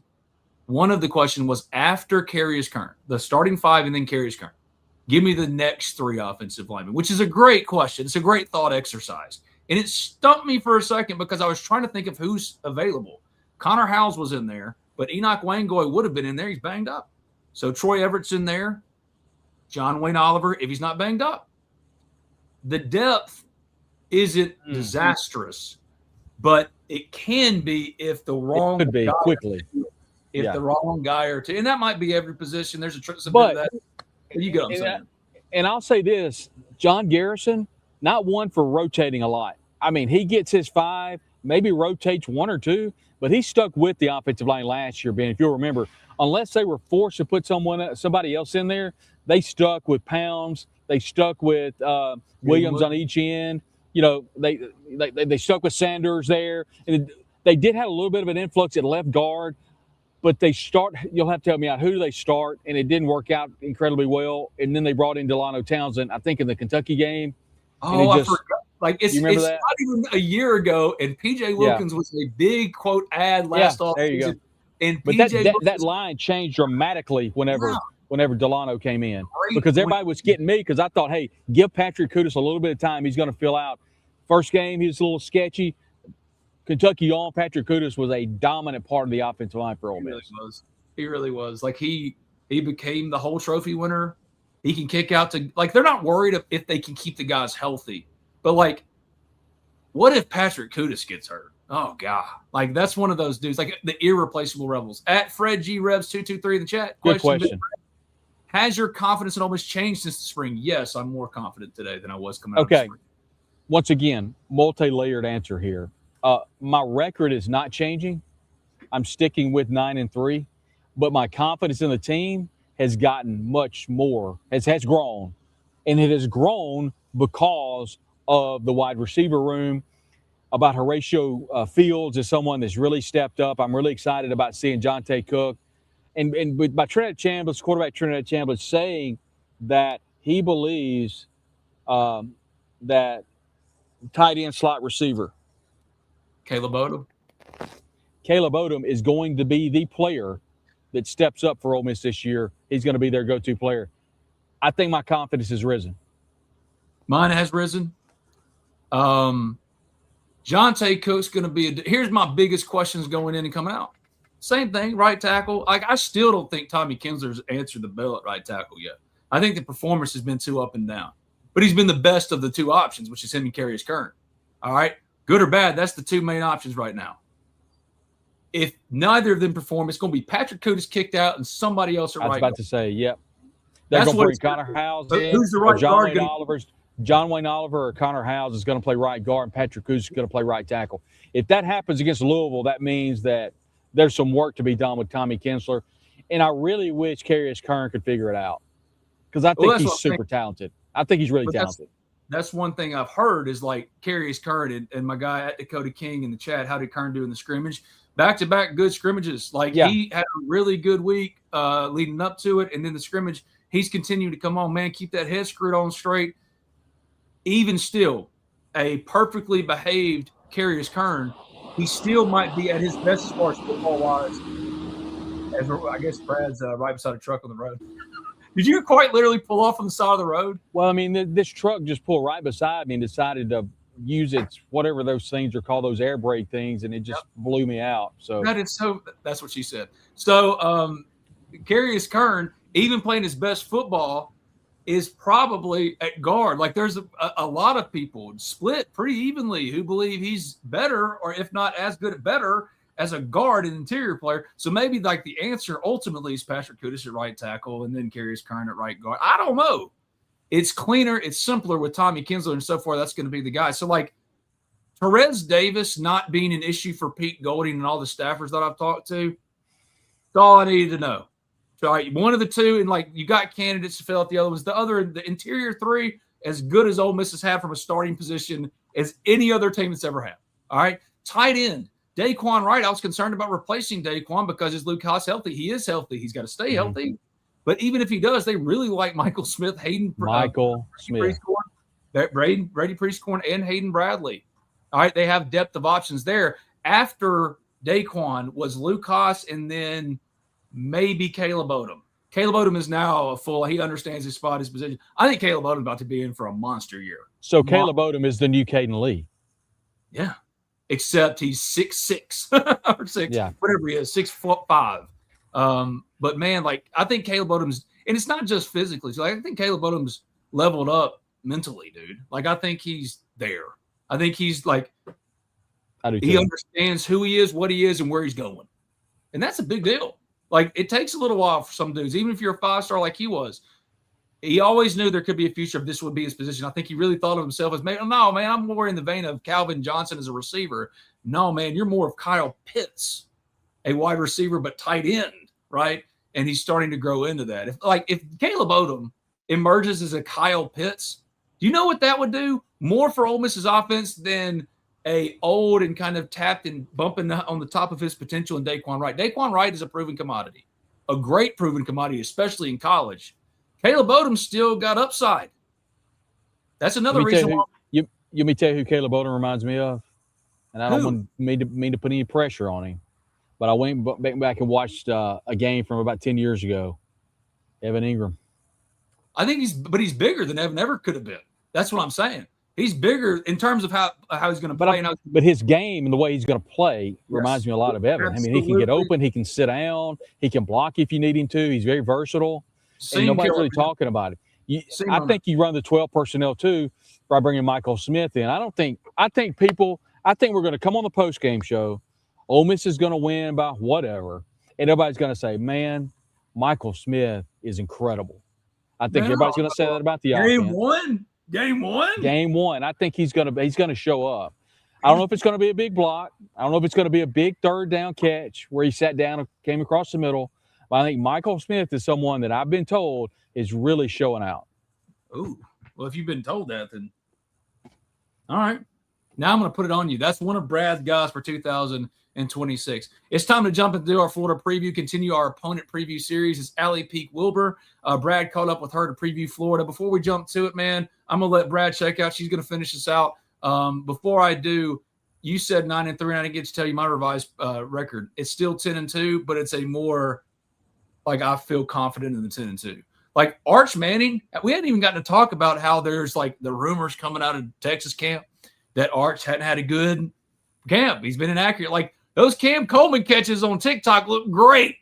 one of the questions was after Carius Kern, the starting 5 and then Carius Kern, give me the next 3 offensive linemen, which is a great question. It's a great thought exercise. And it stumped me for a second because I was trying to think of who's available. Connor Howells was in there, but Enoch Wangoy would have been in there. He's banged up. So Troy Everett's in there. John Wayne Oliver, if he's not banged up. The depth isn't disastrous, but it can be if the wrong it could be quickly. If the wrong guy or two. And that might be every position. There's a bit of that. You get what I'm saying. And I'll say this, John Garrison, not one for rotating a lot. I mean, he gets his 5, maybe rotates 1 or 2, but he stuck with the offensive line last year, Ben. If you'll remember, unless they were forced to put somebody else in there, they stuck with Pounds. They stuck with Williams on each end. They stuck with Sanders there, and they did have a little bit of an influx at left guard. But you'll have to help me out. Who do they start? And it didn't work out incredibly well. And then they brought in Delano Townsend, I think, in the Kentucky game. Oh, I forgot. Like, it's not that? even a year ago, and P.J. Wilkins was a big, quote, ad last offseason. There you go. And but that line changed dramatically whenever Delano came in. Because everybody was getting me because I thought, hey, give Patrick Kudus a little bit of time. He's going to fill out. First game, he was a little sketchy. Kentucky on, Patrick Kudus was a dominant part of the offensive line for Ole Miss. He really was. Like, he became the whole trophy winner. He can kick out to – like, they're not worried if they can keep the guys healthy. But, like, what if Patrick Kudus gets hurt? Oh, God. Like, that's one of those dudes, like the irreplaceable Rebels. At Fred G. Rebs 223 in the chat. Good question. Has your confidence in Ole Miss changed since the spring? Yes, I'm more confident today than I was coming out of the spring. Once again, multi-layered answer here. My record is not changing. I'm sticking with 9-3, but my confidence in the team has gotten much more, has grown. And it has grown because of the wide receiver room, about Horatio Fields as someone that's really stepped up. I'm really excited about seeing Jonte Cook. And by Trinidad Chambliss, quarterback Trinidad Chambliss, saying that he believes that tight end slot receiver, Caleb Odom is going to be the player that steps up for Ole Miss this year. He's going to be their go-to player. I think my confidence has risen. Mine has risen. Jonte Cook's going to be here's my biggest questions going in and coming out. Same thing, right tackle. Like, I still don't think Tommy Kinsler's answered the bell at right tackle yet. I think the performance has been too up and down. But he's been the best of the two options, which is him and Carius Kern. All right? Good or bad, that's the two main options right now. If neither of them perform, it's going to be Patrick Kudus kicked out and somebody else at right guard. I was about to say, yep. They're going to bring Connor Howes in. Who's the right guard? John Wayne Oliver or Connor Howes is going to play right guard, and Patrick Kudus is going to play right tackle. If that happens against Louisville, that means that there's some work to be done with Tommy Kinsler. And I really wish Carius Kern could figure it out because I think he's super talented. I think he's really talented. That's one thing I've heard is, like, Carius Kern and my guy at Dakota King in the chat, how did Kern do in the scrimmage? Back-to-back good scrimmages. Like, he had a really good week leading up to it, and then the scrimmage, he's continued to come on. Man, keep that head screwed on straight. Even still, a perfectly behaved Carius Kern, he still might be at his best as far as football-wise. As I guess Brad's right beside a truck on the road. Did you quite literally pull off on the side of the road? Well, I mean, this truck just pulled right beside me and decided to use its whatever those things are called, those air brake things, and it just blew me out. So that's what she said. So Carius Kern, even playing his best football, is probably at guard. Like, there's a lot of people split pretty evenly who believe he's better, or if not as good at better, as a guard and interior player. So maybe, like, the answer ultimately is Patrick Kudus at right tackle and then Carius Kern at right guard. I don't know. It's cleaner. It's simpler with Tommy Kinsler and so forth. That's going to be the guy. So, like, Terez Davis not being an issue for Pete Golding and all the staffers that I've talked to, that's all I needed to know. So, like, one of the two, and, like, you got candidates to fill out the other ones. The interior three, as good as Ole Miss has had from a starting position as any other team that's ever had. All right? Tight end. Daquan Wright, I was concerned about replacing Daquan because is Luke Haas healthy? He is healthy. He's got to stay healthy. But even if he does, they really like Michael Smith, Brady Priestcorn, and Hayden Bradley. All right, they have depth of options there. After Daquan was Luke Haas and then maybe Caleb Odom. Caleb Odom is now a full – he understands his spot, his position. I think Caleb Odom is about to be in for a monster year. So Caleb Odom is the new Caden Lee. Yeah. Except he's 6'6" or 6, whatever he is, 6'5". But man, like, I think Caleb Odom's, and it's not just physically. So, like, I think Caleb Odom's leveled up mentally, dude. Like, I think he's there. I think he's like, he understands who he is, what he is, and where he's going, and that's a big deal. Like, it takes a little while for some dudes, even if you're a 5-star like he was. He always knew there could be a future if this would be his position. I think he really thought of himself as, no, man, I'm more in the vein of Calvin Johnson as a receiver. No, man, you're more of Kyle Pitts, a wide receiver but tight end, right? And he's starting to grow into that. If Caleb Odom emerges as a Kyle Pitts, do you know what that would do? more for Ole Miss's offense than a old and kind of tapped and bumping on the top of his potential in Daquan Wright. Daquan Wright is a proven commodity, a great proven commodity, especially in college. Caleb Odom still got upside. That's another reason why. Let me tell you who Caleb Odom reminds me of, and I don't want mean to put any pressure on him, but I went back and watched a game from about 10 years ago. Evan Ingram. I think he's bigger than Evan ever could have been. That's what I'm saying. He's bigger in terms of how he's going to play. But his game and the way he's going to play reminds me a lot of Evan. Absolutely. I mean, he can get open. He can sit down. He can block if you need him to. He's very versatile. And nobody's really talking about it. I think you run the 12 personnel too by bringing Michael Smith in. I think we're going to come on the post-game show. Ole Miss is going to win by whatever. And everybody's going to say, man, Michael Smith is incredible. I think everybody's going to say that about the offense. Game one. I think he's going to show up. I don't know if it's going to be a big block. I don't know if it's going to be a big third down catch where he sat down and came across the middle. But I think Michael Smith is someone that I've been told is really showing out. Ooh. Well, if you've been told that, then all right. Now I'm going to put it on you. That's one of Brad's guys for 2026. It's time to jump into our Florida preview, continue our opponent preview series. It's Ali Peek Wilbur. Brad caught up with her to preview Florida. Before we jump to it, man, I'm going to let Brad check out. She's going to finish us out. Before I do, you said 9-3, and I didn't get to tell you my revised record. It's still 10-2, but it's a more like I feel confident in the 10-2. Like Arch Manning, we hadn't even gotten to talk about how there's like the rumors coming out of Texas camp that Arch hadn't had a good camp. He's been inaccurate. Like those Cam Coleman catches on TikTok look great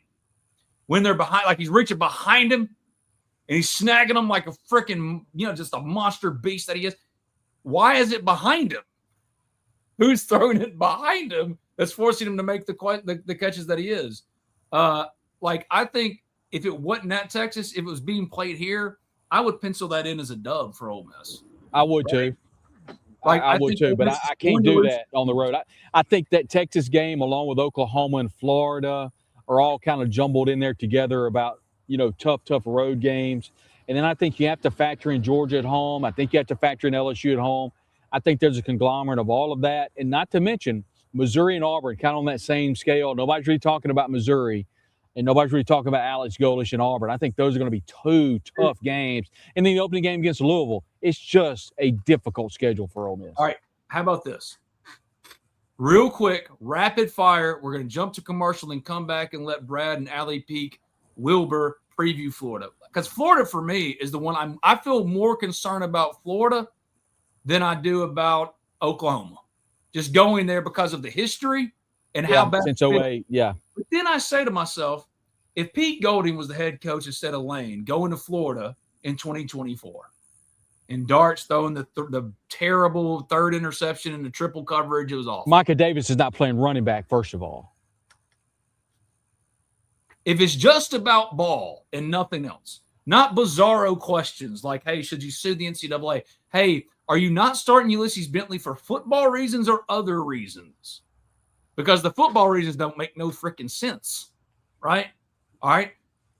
when they're behind, like he's reaching behind him and he's snagging them like a freaking, just a monster beast that he is. Why is it behind him? Who's throwing it behind him that's forcing him to make the catches that he is? I think if it wasn't at Texas, if it was being played here, I would pencil that in as a dub for Ole Miss. I would too. I would too, but I can't do that on the road. I think that Texas game, along with Oklahoma and Florida, are all kind of jumbled in there together about, tough road games. And then I think you have to factor in Georgia at home. I think you have to factor in LSU at home. I think there's a conglomerate of all of that. And not to mention Missouri and Auburn, kind of on that same scale. Nobody's really talking about Missouri. And nobody's really talking about Alex Golish and Auburn. I think those are going to be two tough games. And then the opening game against Louisville, it's just a difficult schedule for Ole Miss. All right, how about this? Real quick, rapid fire. We're going to jump to commercial and come back and let Brad and Ali Peek Wilbur preview Florida. Because Florida, for me, is the one I feel more concerned about Florida than I do about Oklahoma. Just going there because of the history and how bad. Since 08, yeah. But then I say to myself, if Pete Golding was the head coach instead of Lane going to Florida in 2024 and Dart's throwing the terrible third interception and the triple coverage, it was awful. Micah Davis is not playing running back, first of all. If it's just about ball and nothing else, not bizarro questions like, hey, should you sue the NCAA? Hey, are you not starting Ulysses Bentley for football reasons or other reasons? Because the football reasons don't make no freaking sense, right? All right.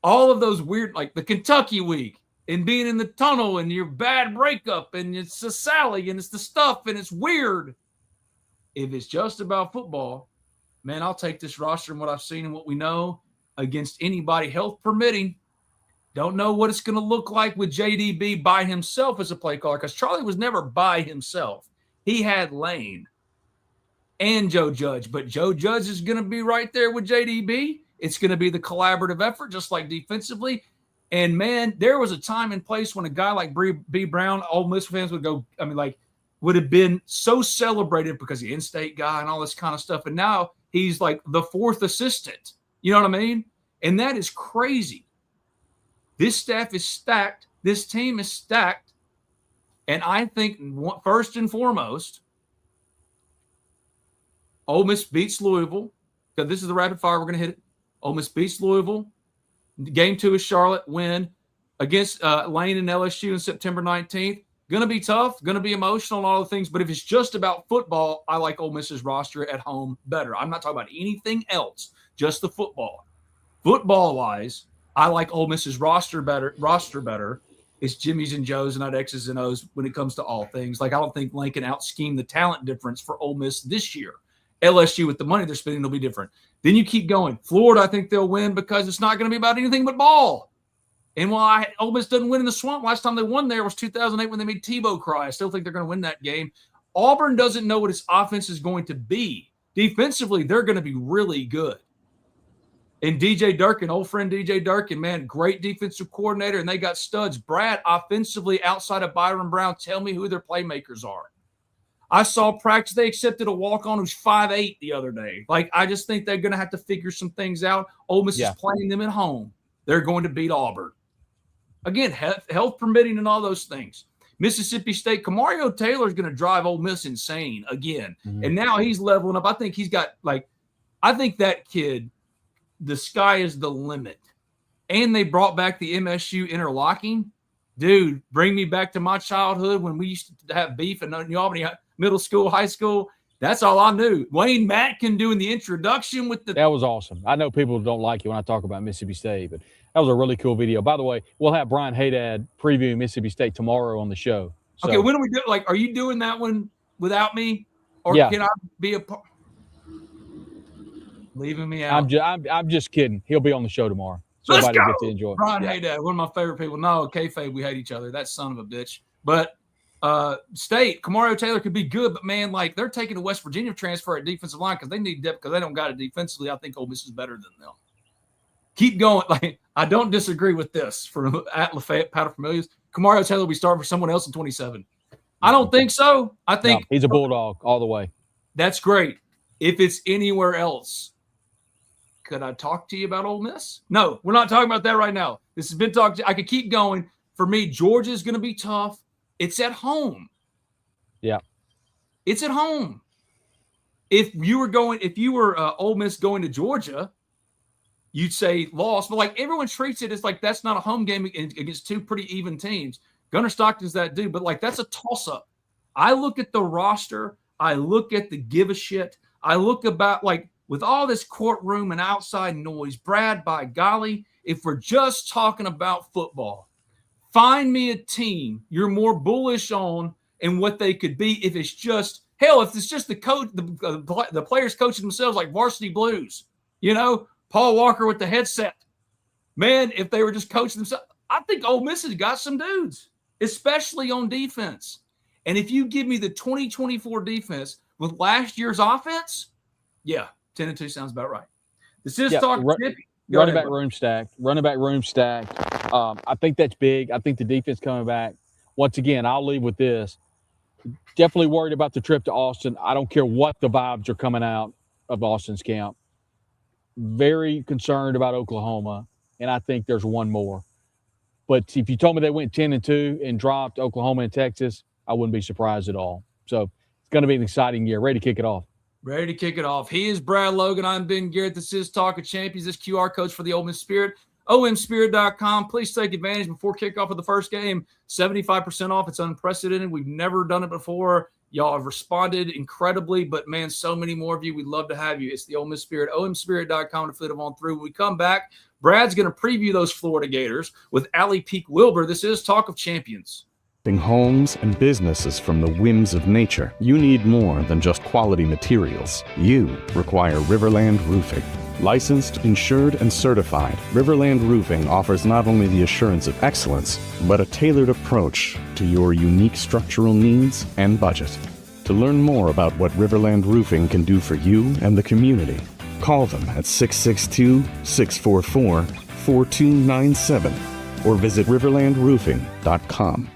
All of those weird, like the Kentucky week and being in the tunnel and your bad breakup and it's the Sally and it's the stuff and it's weird. If it's just about football, man, I'll take this roster and what I've seen and what we know against anybody, health permitting. Don't know what it's going to look like with JDB by himself as a play caller because Charlie was never by himself. He had Lane and Joe Judge, but Joe Judge is going to be right there with JDB. It's going to be the collaborative effort, just like defensively. And, man, there was a time and place when a guy like B. Brown, Ole Miss fans would go, would have been so celebrated because he's an in-state guy and all this kind of stuff. And now he's like the fourth assistant. You know what I mean? And that is crazy. This staff is stacked. This team is stacked. And I think first and foremost, Ole Miss beats Louisville. Because this is the rapid fire. We're going to hit it. Ole Miss beats Louisville. Game 2 is Charlotte. Win against Lane and LSU on September 19th. Going to be tough. Going to be emotional and all the things. But if it's just about football, I like Ole Miss's roster at home better. I'm not talking about anything else. Just the football. Football-wise, I like Ole Miss's roster better. it's Jimmy's and Joe's and not X's and O's when it comes to all things. Like, I don't think Lincoln out-schemed the talent difference for Ole Miss this year. LSU, with the money they're spending, will be different. Then you keep going. Florida, I think they'll win because it's not going to be about anything but ball. And while Ole Miss doesn't win in the Swamp, last time they won there was 2008 when they made Tebow cry. I still think they're going to win that game. Auburn doesn't know what its offense is going to be. Defensively, they're going to be really good. And DJ Durkin, old friend DJ Durkin, man, great defensive coordinator, and they got studs. Brad, offensively, outside of Byron Brown, tell me who their playmakers are. I saw practice. They accepted a walk-on who's 5'8" the other day. Like, I just think they're going to have to figure some things out. Ole Miss is playing them at home. They're going to beat Auburn. Again, health permitting and all those things. Mississippi State, Kamario Taylor is going to drive Ole Miss insane again. Mm-hmm. And now he's leveling up. I think he's got, like, I think that kid, the sky is the limit. And they brought back the MSU interlocking. Dude, bring me back to my childhood when we used to have beef in New Albany middle school, high school. That's all I knew. Wayne Matkin doing the introduction with the – That was awesome. I know people don't like it when I talk about Mississippi State, but that was a really cool video. By the way, we'll have Brian Haydad previewing Mississippi State tomorrow on the show. So, okay, when are we doing – like, are you doing that one without me? Or can I be a part – leaving me out? I'm just kidding. He'll be on the show tomorrow. So Let's everybody go. Get to enjoy. Brian Haydad, one of my favorite people. No, kayfabe, we hate each other. That son of a bitch. But State, Kamario Taylor could be good, but man, like, they're taking a West Virginia transfer at defensive line because they need depth because they don't got it defensively. I think Ole Miss is better than them. Keep going. Like, I don't disagree with this from at Lafayette Paterfamilias. Kamario Taylor will be starting for someone else in 27. I don't think so. I think he's a Bulldog all the way. That's great. If it's anywhere else, could I talk to you about Ole Miss? No, we're not talking about that right now. This has been talked. I could keep going. For me, Georgia's going to be tough. It's at home. Yeah. It's at home. If you were Ole Miss going to Georgia, you'd say loss. But like, everyone treats it as like that's not a home game against two pretty even teams. Gunnar Stockton's that dude, but like, that's a toss-up. I look at the roster. I look at the give a shit. I look about, like, with all this courtroom and outside noise, Brad, by golly, if we're just talking about football, find me a team you're more bullish on and what they could be. If it's just, hell, if it's just the coach, the players coaching themselves like Varsity Blues, Paul Walker with the headset. Man, if they were just coaching themselves, I think Ole Miss has got some dudes, especially on defense. And if you give me the 2024 defense with last year's offense, 10-2 sounds about right. This is talking running back room stacked. I think that's big. I think the defense coming back. Once again, I'll leave with this. Definitely worried about the trip to Austin. I don't care what the vibes are coming out of Austin's camp. Very concerned about Oklahoma, and I think there's one more. But if you told me they went 10-2 and dropped Oklahoma and Texas, I wouldn't be surprised at all. So it's going to be an exciting year. Ready to kick it off. Ready to kick it off. He is Brad Logan. I'm Ben Garrett. This is Talk of Champions. This QR code's for the Ole Miss Spirit. omspirit.com. Please take advantage before kickoff of the first game. 75% off. It's unprecedented. We've never done it before. Y'all have responded incredibly, but man, so many more of you. We'd love to have you. It's the Ole Miss Spirit. omspirit.com to flip them on through. When we come back, Brad's going to preview those Florida Gators with Ali Peek Wilbur. This is Talk of Champions. Homes and businesses from the whims of nature, you need more than just quality materials. You require Riverland Roofing. Licensed, insured, and certified, Riverland Roofing offers not only the assurance of excellence, but a tailored approach to your unique structural needs and budget. To learn more about what Riverland Roofing can do for you and the community, call them at 662-644-4297 or visit riverlandroofing.com.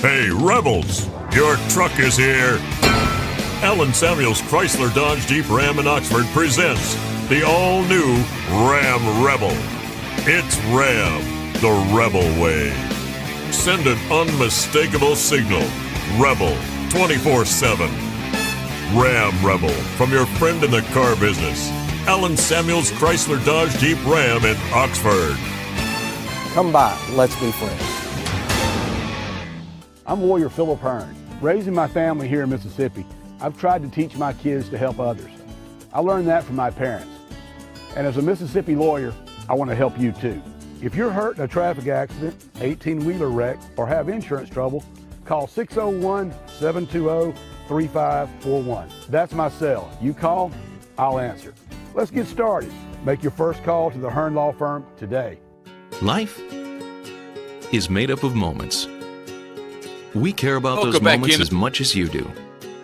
Hey, Rebels, your truck is here. Allen Samuels Chrysler Dodge Jeep Ram in Oxford presents the all-new Ram Rebel. It's Ram, the Rebel way. Send an unmistakable signal. Rebel 24/7. Ram Rebel from your friend in the car business, Alan Samuels Chrysler Dodge Jeep Ram in Oxford. Come by, let's be friends. I'm Warrior Philip Hearn. Raising my family here in Mississippi, I've tried to teach my kids to help others. I learned that from my parents. And as a Mississippi lawyer, I want to help you too. If you're hurt in a traffic accident, 18-wheeler wreck, or have insurance trouble, call 601-720-3541. That's my cell. You call, I'll answer. Let's get started. Make your first call to the Hearn Law Firm today. Life is made up of moments. We care about Welcome those back moments in. as much as you do.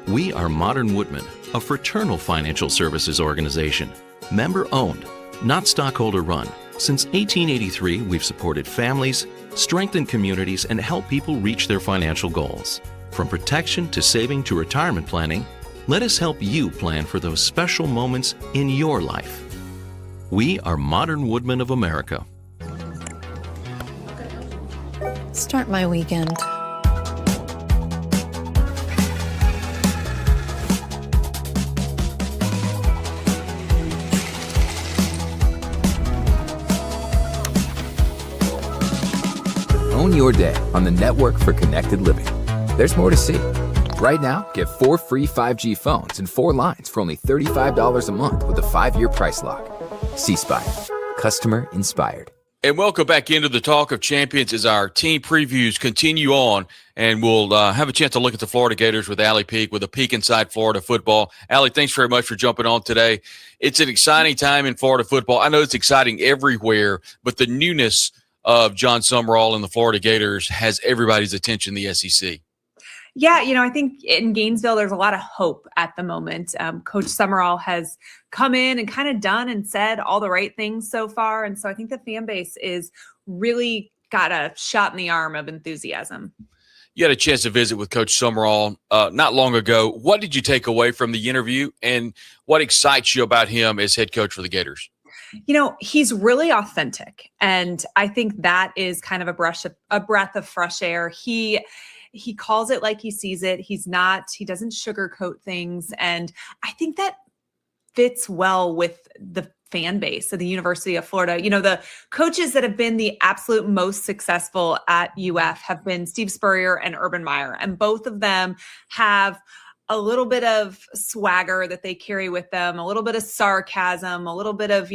We are Modern Woodmen, a fraternal financial services organization. Member-owned, not stockholder-run. Since 1883, we've supported families, strengthened communities, and helped people reach their financial goals. From protection to saving to retirement planning, let us help you plan for those special moments in your life. We are Modern Woodmen of America. Start my weekend. Own your day on the Network for Connected Living. There's more to see. Right now, get 4 free 5G phones and 4 lines for only $35 a month with a 5-year price lock. C-Spire. Customer inspired. And welcome back into the Talk of Champions as our team previews continue on. And we'll have a chance to look at the Florida Gators with Ali Peek, with a peek inside Florida football. Ali, thanks very much for jumping on today. It's an exciting time in Florida football. I know it's exciting everywhere, but the newness of John Sumrall and the Florida Gators has everybody's attention in the SEC. Yeah, I think in Gainesville, there's a lot of hope at the moment. Coach Sumrall has come in and kind of done and said all the right things so far. And so I think the fan base is really got a shot in the arm of enthusiasm. You had a chance to visit with Coach Sumrall not long ago. What did you take away from the interview, and what excites you about him as head coach for the Gators? He's really authentic. And I think that is kind of a breath of fresh air. He calls it like he sees it. He doesn't sugarcoat things. And I think that fits well with the fan base of the University of Florida. The coaches that have been the absolute most successful at UF have been Steve Spurrier and Urban Meyer. And both of them have a little bit of swagger that they carry with them, a little bit of sarcasm, a little bit of,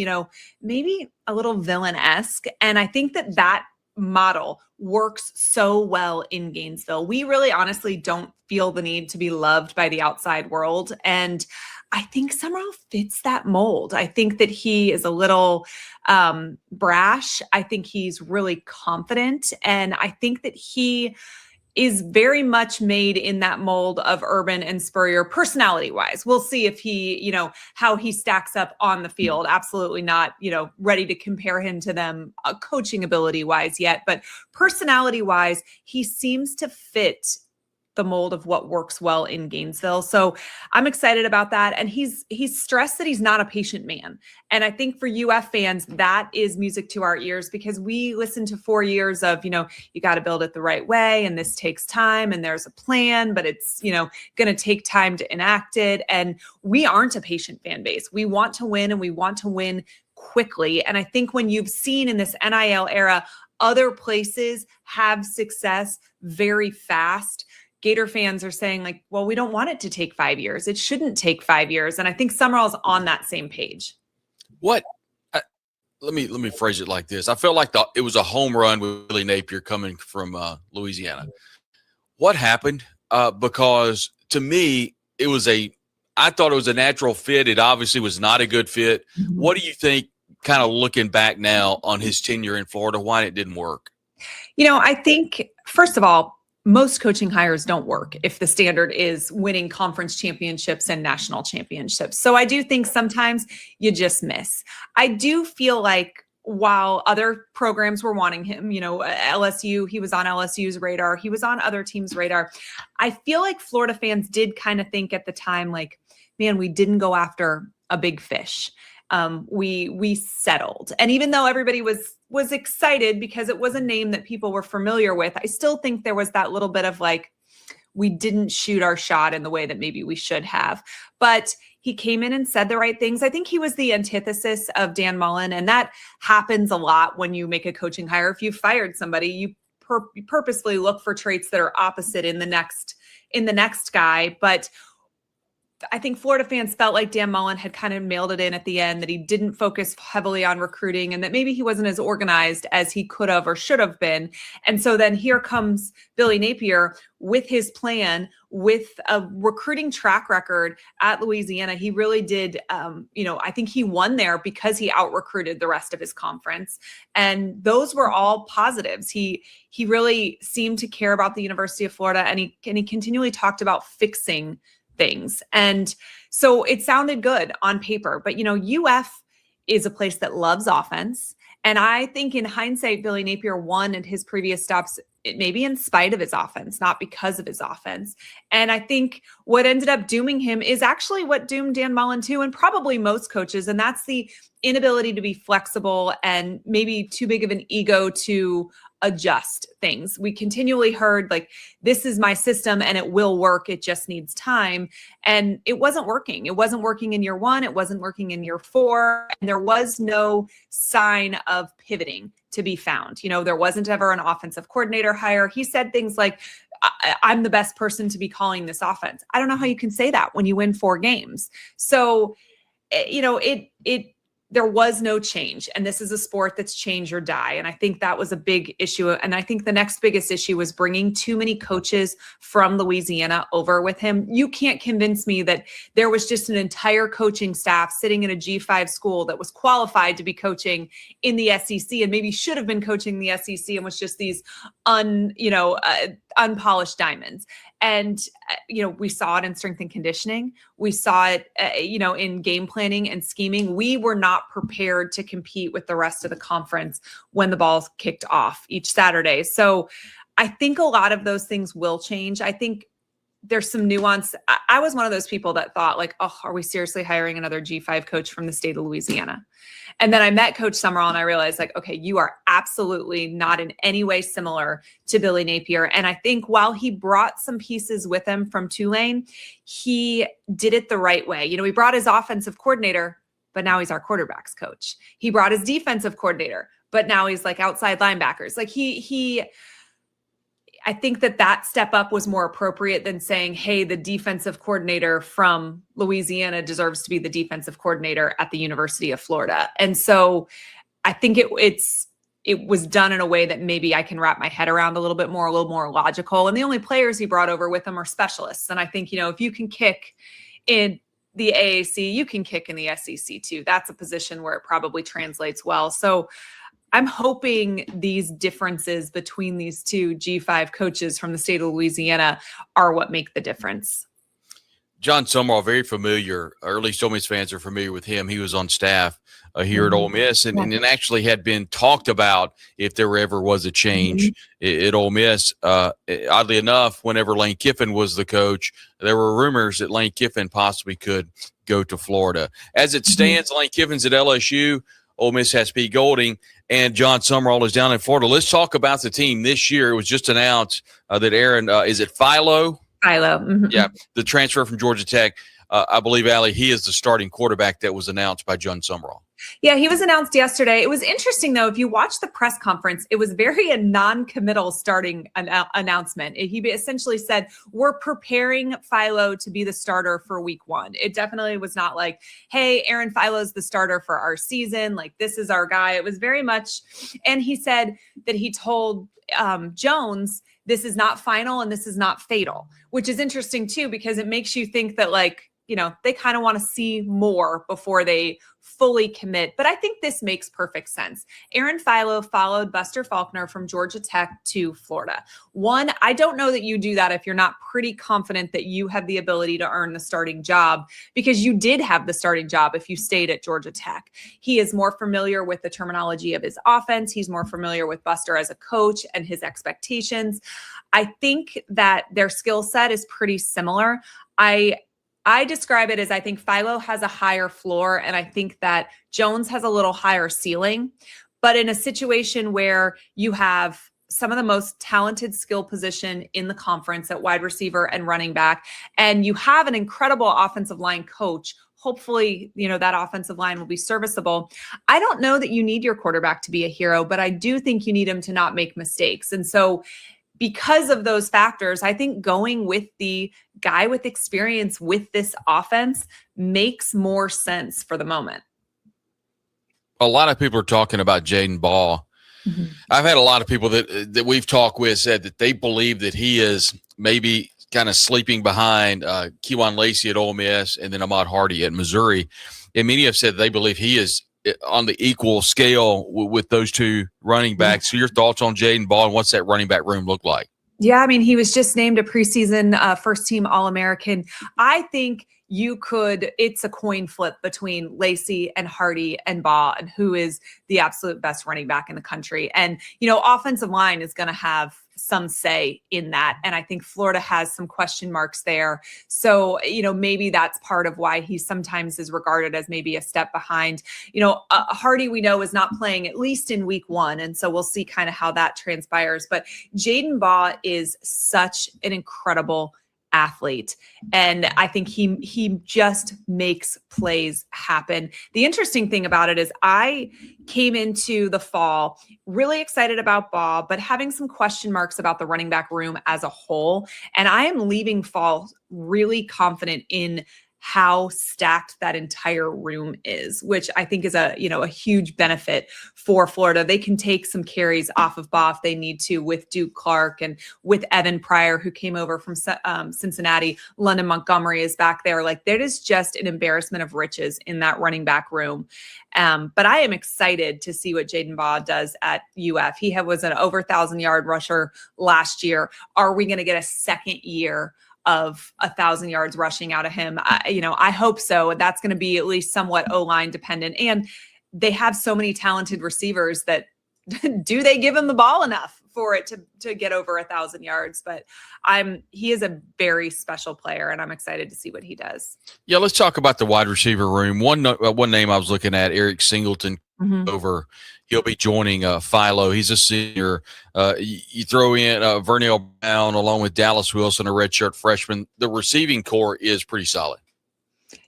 maybe a little villain-esque. And I think that model works so well in Gainesville. We really honestly don't feel the need to be loved by the outside world. And I think Sumrall fits that mold. I think that he is a little brash. I think he's really confident. And I think that he is very much made in that mold of Urban and Spurrier personality-wise. We'll see if he, how he stacks up on the field. Absolutely not, ready to compare him to them coaching ability-wise yet. But personality-wise, he seems to fit the mold of what works well in Gainesville. So I'm excited about that. And he's stressed that he's not a patient man. And I think for UF fans, that is music to our ears, because we listened to 4 years of, you got to build it the right way. And this takes time, and there's a plan, but it's, going to take time to enact it. And we aren't a patient fan base. We want to win, and we want to win quickly. And I think when you've seen in this NIL era, other places have success very fast, Gator fans are saying well, we don't want it to take 5 years. It shouldn't take 5 years. And I think Sumrall's on that same page. Let me phrase it like this. I felt like it was a home run with Billy Napier coming from Louisiana. What happened? Because to me, I thought it was a natural fit. It obviously was not a good fit. Mm-hmm. What do you think, kind of looking back now on his tenure in Florida, why it didn't work? I think, first of all, most coaching hires don't work if the standard is winning conference championships and national championships. So I do think sometimes you just miss. I do feel like while other programs were wanting him, LSU, he was on LSU's radar. He was on other teams' radar. I feel like Florida fans did kind of think at the time, man, we didn't go after a big fish. We settled. And even though everybody was excited because it was a name that people were familiar with, I still think there was that little bit of we didn't shoot our shot in the way that maybe we should have. But he came in and said the right things. I think he was the antithesis of Dan Mullen, and that happens a lot when you make a coaching hire. If you fired somebody, you purposely look for traits that are opposite in the next guy. But I think Florida fans felt like Dan Mullen had kind of mailed it in at the end, that he didn't focus heavily on recruiting and that maybe he wasn't as organized as he could have or should have been. And so then here comes Billy Napier with his plan, with a recruiting track record at Louisiana. He really did, I think he won there because he out-recruited the rest of his conference. And those were all positives. He really seemed to care about the University of Florida, and he continually talked about fixing things. And so it sounded good on paper, but UF is a place that loves offense. And I think in hindsight, Billy Napier won at his previous stops, maybe in spite of his offense, not because of his offense. And I think what ended up dooming him is actually what doomed Dan Mullen too, and probably most coaches. And that's the inability to be flexible and maybe too big of an ego to adjust things. We continually heard like, this is my system and it will work. It just needs time. And it wasn't working. It wasn't working in year 1. It wasn't working in year 4. And there was no sign of pivoting to be found. There wasn't ever an offensive coordinator hire. He said things like, I'm the best person to be calling this offense. I don't know how you can say that when you win 4 games. So, there was no change. And this is a sport that's change or die. And I think that was a big issue. And I think the next biggest issue was bringing too many coaches from Louisiana over with him. You can't convince me that there was just an entire coaching staff sitting in a G5 school that was qualified to be coaching in the SEC and maybe should have been coaching the SEC and was just these unpolished diamonds. And, we saw it in strength and conditioning. We saw it, in game planning and scheming. We were not prepared to compete with the rest of the conference when the ball kicked off each Saturday. So I think a lot of those things will change. I think there's some nuance. I was one of those people that thought like, oh, are we seriously hiring another G5 coach from the state of Louisiana? And then I met Coach Summerall and I realized like, okay, you are absolutely not in any way similar to Billy Napier. And I think while he brought some pieces with him from Tulane, he did it the right way. He brought his offensive coordinator, but now he's our quarterbacks coach. He brought his defensive coordinator, but now he's like outside linebackers. Like I think that step up was more appropriate than saying, hey, the defensive coordinator from Louisiana deserves to be the defensive coordinator at the University of Florida. And so I think it was done in a way that maybe I can wrap my head around a little more logical. And the only players he brought over with him are specialists. And I think, if you can kick in the AAC, you can kick in the SEC too. That's a position where it probably translates well. So I'm hoping these differences between these two G5 coaches from the state of Louisiana are what make the difference. John Summerall, very familiar, or at least Ole Miss fans are familiar with him. He was on staff here at Ole Miss and actually had been talked about if there ever was a change at Ole Miss. Oddly enough, whenever Lane Kiffin was the coach, there were rumors that Lane Kiffin possibly could go to Florida. As it stands, Lane Kiffin's at LSU. Ole Miss has Pete Golding, and John Summerall is down in Florida. Let's talk about the team this year. It was just announced that Aaron, is it Philo? Philo. Mm-hmm. Yeah, the transfer from Georgia Tech. I believe, Ali, he is the starting quarterback that was announced by John Summerall. Yeah, he was announced yesterday. It was interesting, though. If you watch the press conference, it was very a non-committal starting announcement. He essentially said, we're preparing Philo to be the starter for week 1. It definitely was not like, hey, Aaron Philo's the starter for our season. Like, this is our guy. It was very much, and he said that he told Jones, this is not final and this is not fatal, which is interesting, too, because it makes you think that, like, they kind of want to see more before they fully commit. But I think this makes perfect sense. Aaron Philo followed Buster Faulkner from Georgia Tech to Florida. One, I don't know that you do that if you're not pretty confident that you have the ability to earn the starting job, because you did have the starting job if you stayed at Georgia Tech. He is more familiar with the terminology of his offense. He's more familiar with Buster as a coach and his expectations. I think that their skill set is pretty similar. I describe it as I think Philo has a higher floor and I think that Jones has a little higher ceiling. But in a situation where you have some of the most talented skill position in the conference at wide receiver and running back. And you have an incredible offensive line coach. Hopefully, that offensive line will be serviceable. I don't know that you need your quarterback to be a hero, but I do think you need him to not make mistakes. And so because of those factors, I think going with the guy with experience with this offense makes more sense for the moment. A lot of people are talking about Jaden Ball. Mm-hmm. I've had a lot of people that we've talked with said that they believe that he is maybe kind of sleeping behind Kewan Lacey at Ole Miss and then Ahmad Hardy at Missouri. And many have said they believe he is on the equal scale with those two running backs. Mm-hmm. So your thoughts on Jaden Ball and what's that running back room look like? Yeah, I mean, he was just named a preseason first-team All-American. I think it's a coin flip between Lacey and Hardy and Baugh and who is the absolute best running back in the country. And, offensive line is going to have some say in that. And I think Florida has some question marks there. So, maybe that's part of why he sometimes is regarded as maybe a step behind. Hardy, we know, is not playing at least in week 1. And so we'll see kind of how that transpires. But Jaden Baugh is such an incredible athlete. And I think he just makes plays happen. The interesting thing about it is I came into the fall really excited about Baugh, but having some question marks about the running back room as a whole. And I am leaving fall really confident in how stacked that entire room is, which I think is a huge benefit for Florida. They can take some carries off of Baugh if they need to with Duke Clark and with Evan Pryor, who came over from Cincinnati. London Montgomery is back there. Like, there is just an embarrassment of riches in that running back room. But I am excited to see what Jaden Baugh does at UF. He was an over 1,000-yard rusher last year. Are we going to get a second year of 1,000 yards rushing out of him? I hope so. That's going to be at least somewhat O-line dependent. And they have so many talented receivers that do they give him the ball enough for it to get over 1,000 yards? But he is a very special player, and I'm excited to see what he does. Yeah, let's talk about the wide receiver room. One name I was looking at, Eric Singleton, over. He'll be joining Philo. He's a senior. You throw in Vernell Brown along with Dallas Wilson, a redshirt freshman. The receiving core is pretty solid.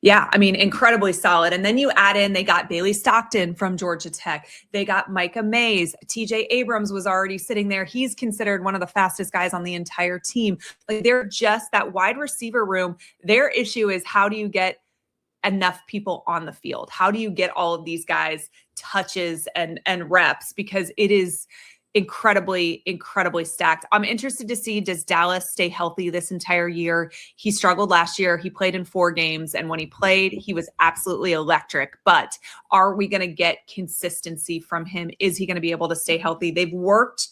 Yeah, I mean, incredibly solid. And then you add in, they got Bailey Stockton from Georgia Tech. They got Micah Mays. TJ Abrams was already sitting there. He's considered one of the fastest guys on the entire team. Like, they're just that wide receiver room. Their issue is, how do you get enough people on the field? How do you get all of these guys touches and reps? Because it is incredibly, incredibly stacked. I'm interested to see, does Dallas stay healthy this entire year? He struggled last year. He played in 4 games, and when he played, he was absolutely electric. But are we going to get consistency from him? Is he going to be able to stay healthy? They've worked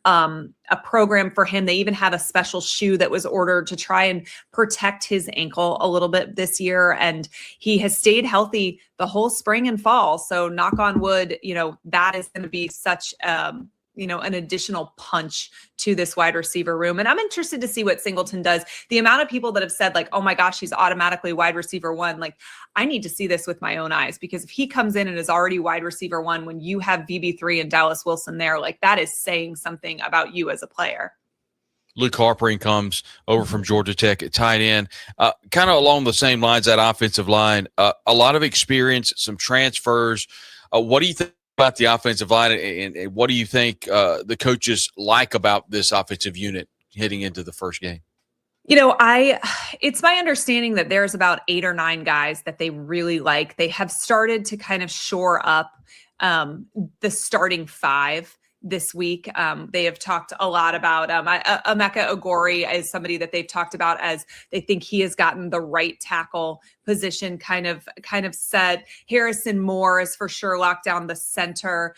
a program for him. They even have a special shoe that was ordered to try and protect his ankle a little bit this year. And he has stayed healthy the whole spring and fall. So knock on wood, that is going to be such an additional punch to this wide receiver room. And I'm interested to see what Singleton does. The amount of people that have said, like, oh my gosh, he's automatically wide receiver 1. Like, I need to see this with my own eyes, because if he comes in and is already wide receiver 1 when you have VB3 and Dallas Wilson there, like, that is saying something about you as a player. Luke Harpering comes over from Georgia Tech at tight end. Kind of along the same lines, that offensive line, a lot of experience, some transfers. What do you think about the offensive line, and what do you think the coaches like about this offensive unit heading into the first game? It's my understanding that there's about 8 or 9 guys that they really like. They have started to kind of shore up the starting 5 this week. They have talked a lot about Emeka Ogori is somebody that they've talked about as they think he has gotten the right tackle position kind of set. Harrison Moore is for sure locked down the center.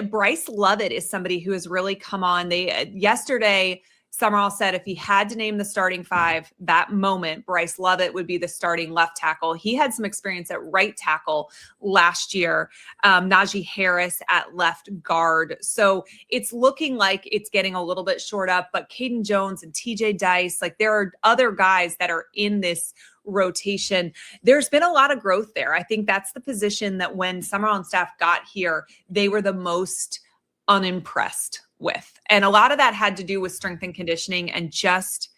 Bryce Lovett is somebody who has really come on. Yesterday, Summerall said if he had to name the starting 5, that moment, Bryce Lovett would be the starting left tackle. He had some experience at right tackle last year. Najee Harris at left guard. So it's looking like it's getting a little bit short up, but Caden Jones and TJ Dice, like, there are other guys that are in this rotation. There's been a lot of growth there. I think that's the position that when Summerall and staff got here, they were the most unimpressed with. And a lot of that had to do with strength and conditioning and just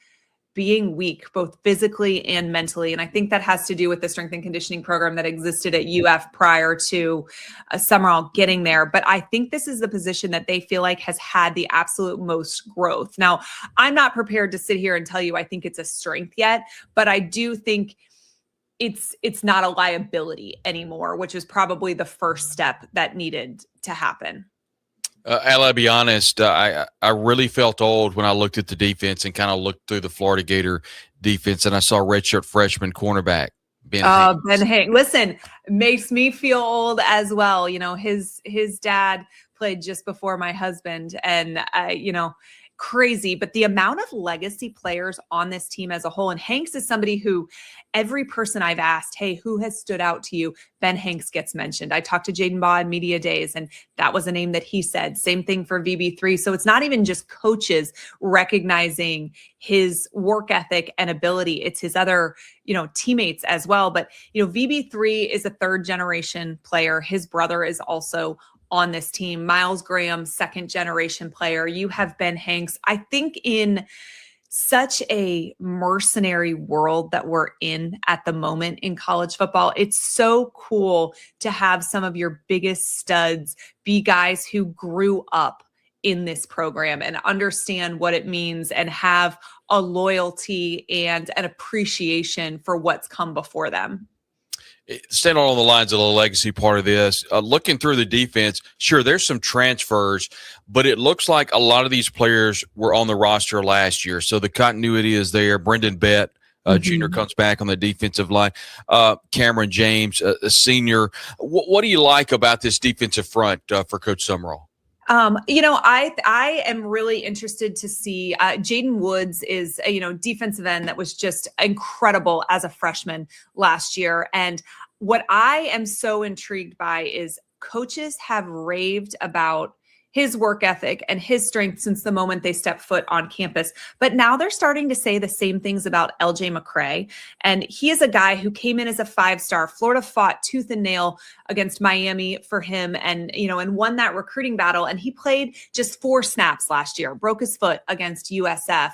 being weak, both physically and mentally. And I think that has to do with the strength and conditioning program that existed at UF prior to Summerall getting there. But I think this is the position that they feel like has had the absolute most growth. Now, I'm not prepared to sit here and tell you I think it's a strength yet, but I do think it's not a liability anymore, which is probably the first step that needed to happen. I'll be honest, I really felt old when I looked at the defense and kind of looked through the Florida Gator defense, and I saw redshirt freshman cornerback Ben Hanks. Ben Hanks. Listen, makes me feel old as well. You know, his dad played just before my husband, and crazy. But the amount of legacy players on this team as a whole, and Hanks is somebody who every person I've asked, hey, who has stood out to you? Ben Hanks gets mentioned. I talked to Jaden Baugh in media days, and that was a name that he said. Same thing for VB3. So it's not even just coaches recognizing his work ethic and ability. It's his other, teammates as well. But, VB3 is a third generation player. His brother is also on this team. Miles Graham, second generation player. You have Ben Hanks. I think in such a mercenary world that we're in at the moment in college football, it's so cool to have some of your biggest studs be guys who grew up in this program and understand what it means and have a loyalty and an appreciation for what's come before them. Staying on the lines of the legacy part of this, looking through the defense, sure, there's some transfers, but it looks like a lot of these players were on the roster last year. So the continuity is there. Brendan Bett, junior, comes back on the defensive line. Cameron James, a senior. What do you like about this defensive front for Coach Summerall? I am really interested to see Jaden Woods is a, defensive end that was just incredible as a freshman last year. And what I am so intrigued by is coaches have raved about his work ethic and his strength since the moment they stepped foot on campus. But now they're starting to say the same things about LJ McCray. And he is a guy who came in as a 5-star. Florida fought tooth and nail against Miami for him and won that recruiting battle. And he played just 4 snaps last year, broke his foot against USF.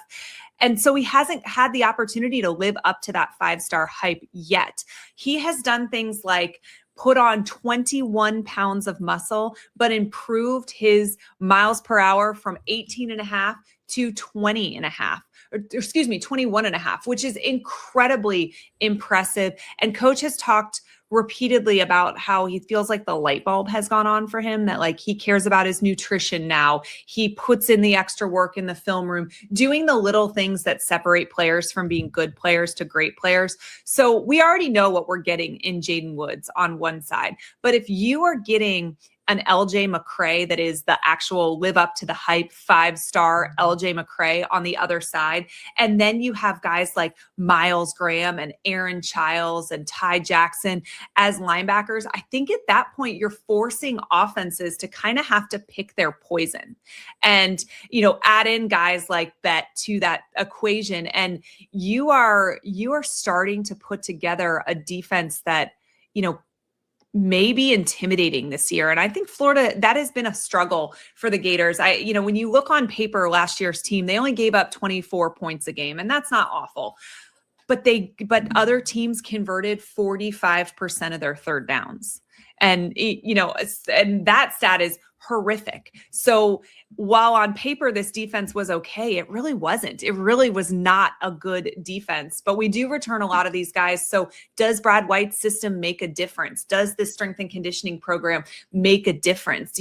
And so he hasn't had the opportunity to live up to that 5-star hype yet. He has done things like put on 21 pounds of muscle, but improved his miles per hour from 18.5 to 21.5, which is incredibly impressive. And coach has talked repeatedly about how he feels like the light bulb has gone on for him, that like he cares about his nutrition now. He puts in the extra work in the film room, doing the little things that separate players from being good players to great players. So we already know what we're getting in Jaden Woods on one side. But if you are getting an LJ McCray that is the actual live up to the hype 5-star LJ McCray on the other side. And then you have guys like Miles Graham and Aaron Childs and Ty Jackson as linebackers. I think at that point, you're forcing offenses to kind of have to pick their poison and, add in guys like Bett to that equation. And you are starting to put together a defense that, maybe intimidating this year. And I think Florida, that has been a struggle for the Gators. When you look on paper, last year's team, they only gave up 24 points a game, and that's not awful. But other teams converted 45% of their third downs. And, and that stat is horrific. So while on paper this defense was okay, it really wasn't. It really was not a good defense. But we do return a lot of these guys. So does Brad White's system make a difference? Does the strength and conditioning program make a difference?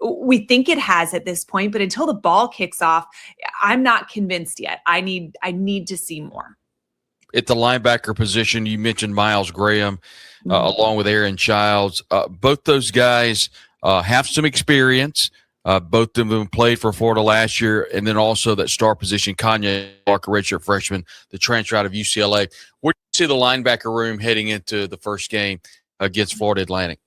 We think it has at this point, but until the ball kicks off, I'm not convinced yet. I need to see more. At the linebacker position, you mentioned Miles Graham along with Aaron Childs. Both those guys have some experience. Both of them played for Florida last year, and then also that star position, Kanye Walker, redshirt freshman, the transfer out of UCLA. Where do you see the linebacker room heading into the first game against Florida Atlantic?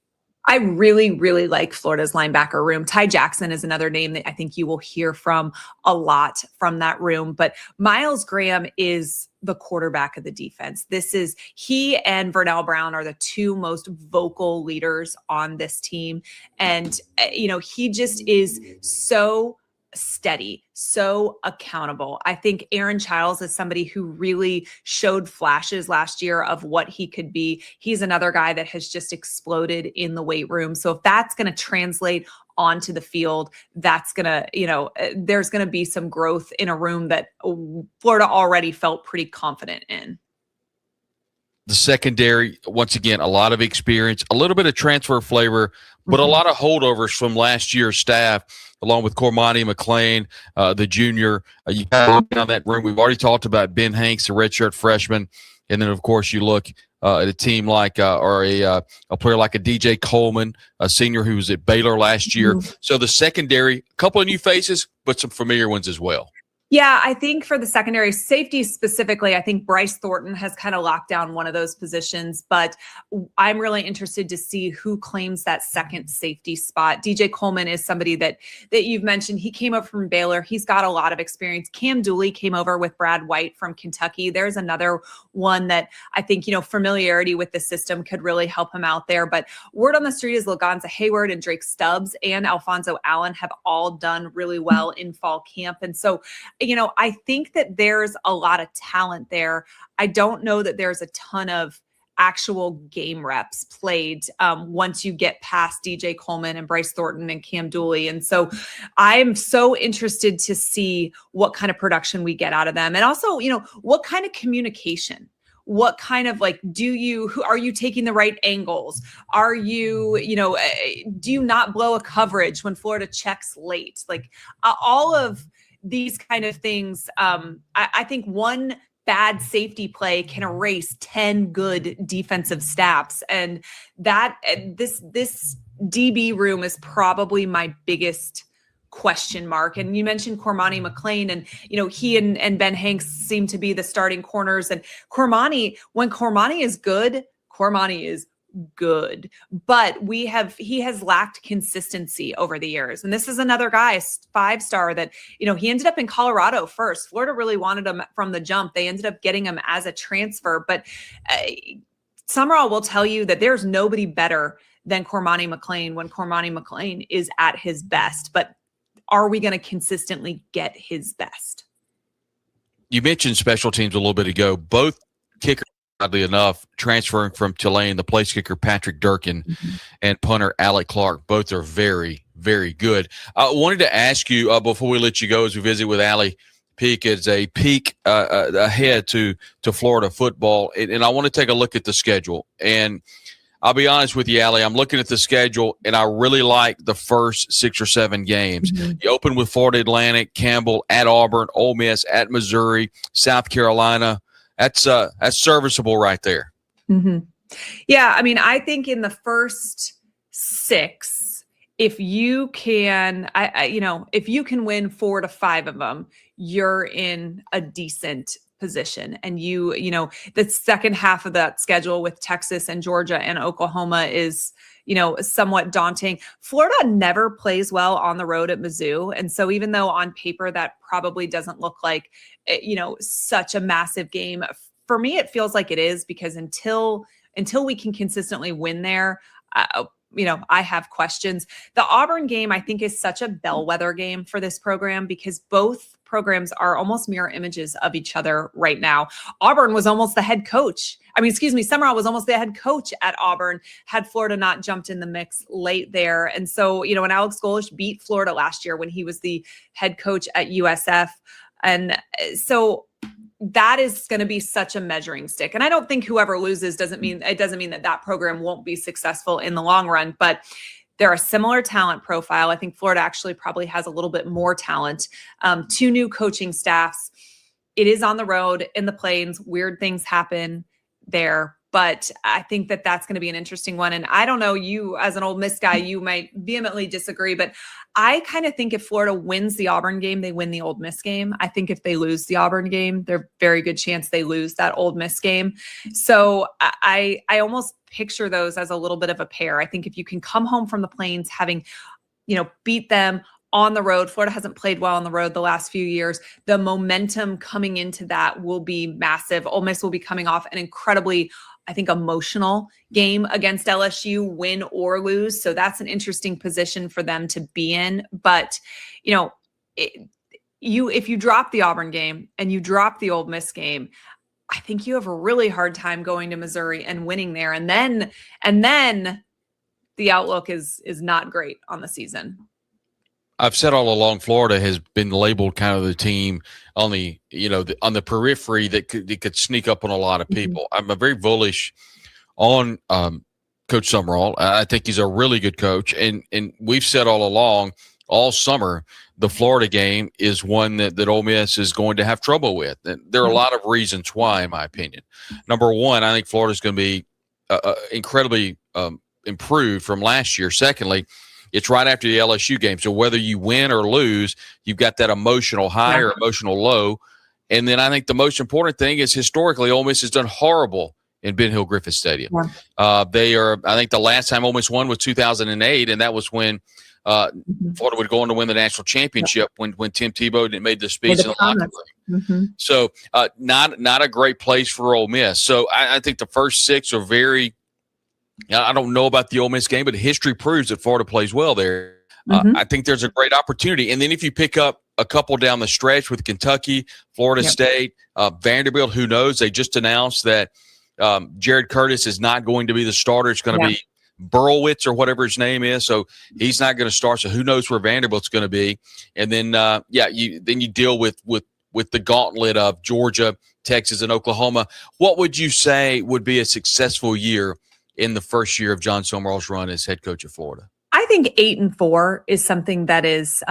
I really, really like Florida's linebacker room. Ty Jackson is another name that I think you will hear from a lot from that room. But Miles Graham is the quarterback of the defense. He and Vernell Brown are the two most vocal leaders on this team. And, he just is so steady, so accountable. I think Aaron Childs is somebody who really showed flashes last year of what he could be. He's another guy that has just exploded in the weight room. So if that's going to translate onto the field, that's going to, there's going to be some growth in a room that Florida already felt pretty confident in. The secondary, once again, a lot of experience, a little bit of transfer flavor, but a lot of holdovers from last year's staff, along with Cormani McClain, the junior. You got to look down that room. We've already talked about Ben Hanks, the redshirt freshman. And then, of course, you look at a team like or a player like a DJ Coleman, a senior who was at Baylor last year. So the secondary, a couple of new faces, but some familiar ones as well. Yeah, I think for the secondary safety specifically, I think Bryce Thornton has kind of locked down one of those positions, but I'm really interested to see who claims that second safety spot. DJ Coleman is somebody that you've mentioned. He came up from Baylor. He's got a lot of experience. Cam Dooley came over with Brad White from Kentucky. There's another one that I think, familiarity with the system could really help him out there. But word on the street is Laganza Hayward and Drake Stubbs and Alfonso Allen have all done really well in fall camp. And so, I think that there's a lot of talent there. I don't know that there's a ton of actual game reps played once you get past DJ Coleman and Bryce Thornton and Cam Dooley. And so I'm so interested to see what kind of production we get out of them. And also, what kind of communication, what kind of are you taking the right angles? Are you, do you not blow a coverage when Florida checks late? All of these kind of things. I think one bad safety play can erase 10 good defensive snaps. And this DB room is probably my biggest question mark. And you mentioned Cormani McClain, and he and Ben Hanks seem to be the starting corners. And when Cormani is good, Cormani is good, but he has lacked consistency over the years. And this is another guy, 5-star that, he ended up in Colorado first. Florida really wanted him from the jump. They ended up getting him as a transfer, but Summerall will tell you that there's nobody better than Cormani McClain when Cormani McClain is at his best. But are we going to consistently get his best? You mentioned special teams a little bit ago. Both kickers, oddly enough, transferring from Tulane, the place kicker Patrick Durkin and punter Alec Clark, both are very, very good. I wanted to ask you before we let you go, as we visit with Ali Peek, as a peek ahead to Florida football, and I want to take a look at the schedule. And I'll be honest with you, Ali, I'm looking at the schedule, and I really like the first 6 or 7 games. You open with Florida Atlantic, Campbell, at Auburn, Ole Miss, at Missouri, South Carolina. That's serviceable right there. Yeah, I think in the first 6, if you can, if you can win 4 to 5 of them, you're in a decent position. And the second half of that schedule with Texas and Georgia and Oklahoma is, somewhat daunting. Florida never plays well on the road at Mizzou. And so even though on paper that probably doesn't look like, such a massive game, for me, it feels like it is, because until we can consistently win there, I have questions. The Auburn game, I think, is such a bellwether game for this program, because both programs are almost mirror images of each other right now. Auburn was almost the head coach. Summerall was almost the head coach at Auburn had Florida not jumped in the mix late there. And so, when Alex Golesh beat Florida last year when he was the head coach at USF. And so that is going to be such a measuring stick. And I don't think whoever loses doesn't mean that program won't be successful in the long run, but they're a similar talent profile. I think Florida actually probably has a little bit more talent. 2 new coaching staffs. It is on the road in the Plains. Weird things happen there, but I think that that's going to be an interesting one. And I don't know, you as an Ole Miss guy, you might vehemently disagree, but I kind of think if Florida wins the Auburn game, they win the Ole Miss game. I think if they lose the Auburn game, there's a very good chance they lose that Ole Miss game. So I almost picture those as a little bit of a pair. I think if you can come home from the Plains having, beat them on the road. Florida hasn't played well on the road the last few years. The momentum coming into that will be massive. Ole Miss will be coming off an incredibly, I think, emotional game against LSU, win or lose. So that's an interesting position for them to be in. But, if you drop the Auburn game and you drop the Ole Miss game, I think you have a really hard time going to Missouri and winning there. And then the outlook is not great on the season. I've said all along, Florida has been labeled kind of the team on the periphery that could sneak up on a lot of people. I'm very bullish on Coach Summerall. I think he's a really good coach, and we've said all along, all summer, the Florida game is one that Ole Miss is going to have trouble with. And there are a lot of reasons why, in my opinion. Number one, I think Florida's going to be incredibly improved from last year. Secondly, it's right after the LSU game. So whether you win or lose, you've got that emotional high or emotional low. And then I think the most important thing is historically, Ole Miss has done horrible in Ben Hill Griffith Stadium. I think the last time Ole Miss won was 2008, and that was when Florida would go on to win the national championship when Tim Tebow made the speech in the locker room. So not a great place for Ole Miss. So I think the first six are very – I don't know about the Ole Miss game, but history proves that Florida plays well there. I think there's a great opportunity. And then if you pick up a couple down the stretch with Kentucky, Florida State, Vanderbilt, who knows? They just announced that Jared Curtis is not going to be the starter. It's going to be Burlwitz or whatever his name is. So he's not going to start. So who knows where Vanderbilt's going to be? And then, you deal with the gauntlet of Georgia, Texas, and Oklahoma. What would you say would be a successful year in the first year of John Summerall's run as head coach of Florida? I think 8-4 is something that is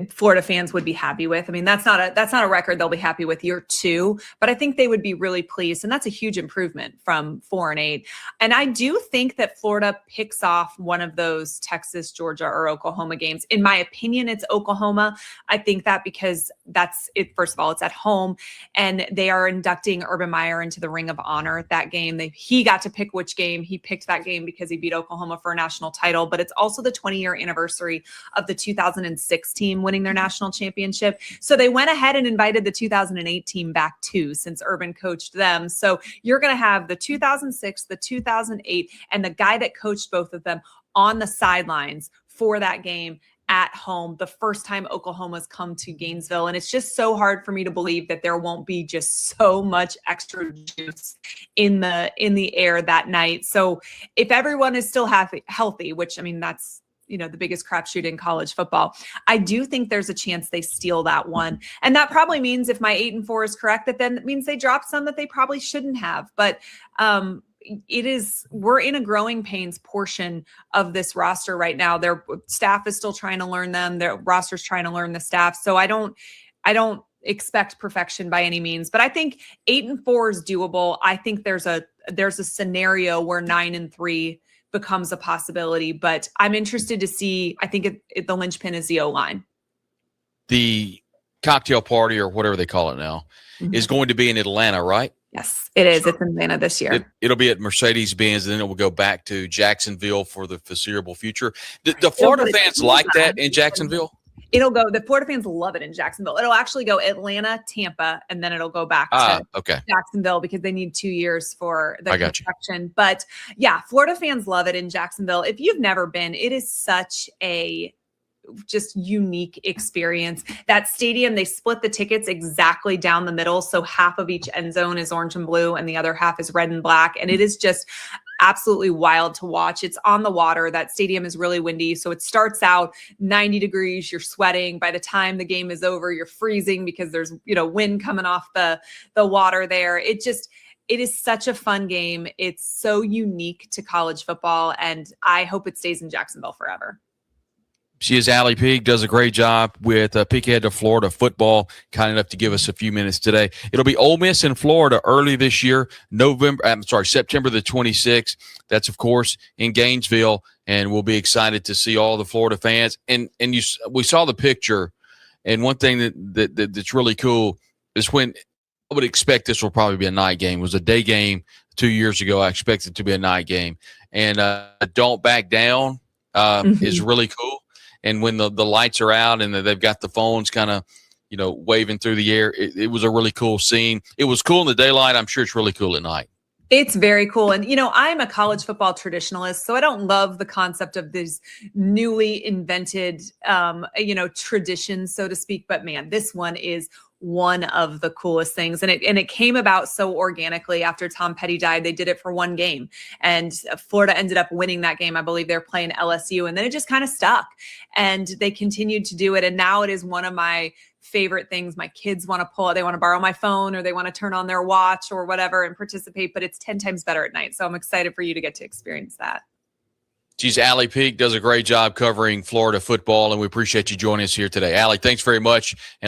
Florida fans would be happy with. I mean, that's not a record they'll be happy with year two, but I think they would be really pleased. And that's a huge improvement from 4-8. And I do think that Florida picks off one of those Texas, Georgia, or Oklahoma games. In my opinion, it's Oklahoma. I think that because that's it. First of all, it's at home and they are inducting Urban Meyer into the Ring of Honor at that game. He got to pick which game. He picked that game because he beat Oklahoma for a national title, but it's also the 20-year anniversary of the 2006 team winning their national championship. So they went ahead and invited the 2008 team back too, since Urban coached them. So you're going to have the 2006, the 2008, and the guy that coached both of them on the sidelines for that game at home, the first time Oklahoma's come to Gainesville. And it's just so hard for me to believe that there won't be just so much extra juice in the air that night. So if everyone is still healthy, which I mean, that's, the biggest crapshoot in college football, I do think there's a chance they steal that one. And that probably means if my 8-4 is correct, that then it means they dropped some that they probably shouldn't have. But we're in a growing pains portion of this roster right now. Their staff is still trying to learn them. Their roster's trying to learn the staff. So I don't expect perfection by any means, but I think 8-4 is doable. I think there's a scenario where 9-3 becomes a possibility, but I'm interested to see. I think the linchpin is the O-line. The cocktail party, or whatever they call it now, is going to be in Atlanta, right? Yes, it is. It's in Atlanta this year. It'll be at Mercedes-Benz, and then it will go back to Jacksonville for the foreseeable future. The Florida fans like that in Jacksonville? The Florida fans love it in Jacksonville. It'll actually go Atlanta, Tampa, and then it'll go back to Jacksonville because they need 2 years for the construction. But yeah, Florida fans love it in Jacksonville. If you've never been, it is such a just unique experience. That stadium, they split the tickets exactly down the middle. So half of each end zone is orange and blue and the other half is red and black. And it is just absolutely wild to watch. It's on the water. That stadium is really windy. So it starts out 90 degrees. You're sweating. By the time the game is over, you're freezing because there's, wind coming off the water there. It is such a fun game. It's so unique to college football. And I hope it stays in Jacksonville forever. She is Ali Peek, does a great job with Peek Ahead to Florida football, kind enough to give us a few minutes today. It'll be Ole Miss in Florida early this year, September the 26th. That's, of course, in Gainesville, and we'll be excited to see all the Florida fans. And we saw the picture, and one thing that's really cool is when I would expect this will probably be a night game. It was a day game 2 years ago. I expect it to be a night game. And Don't Back Down is really cool. And when the lights are out and they've got the phones kind of, waving through the air, it was a really cool scene. It was cool in the daylight. I'm sure it's really cool at night. It's very cool. And, I'm a college football traditionalist, so I don't love the concept of these newly invented, traditions, so to speak. But man, this one is one of the coolest things. And it came about so organically after Tom Petty died. They did it for one game, and Florida ended up winning that game. I believe they're playing LSU, and then it just kind of stuck, and they continued to do it. And now it is one of my favorite things. My kids want to pull it. They want to borrow my phone, or they want to turn on their watch or whatever and participate, but it's 10 times better at night. So I'm excited for you to get to experience that. Geez, Ali Peek does a great job covering Florida football, and we appreciate you joining us here today. Ali, thanks very much. And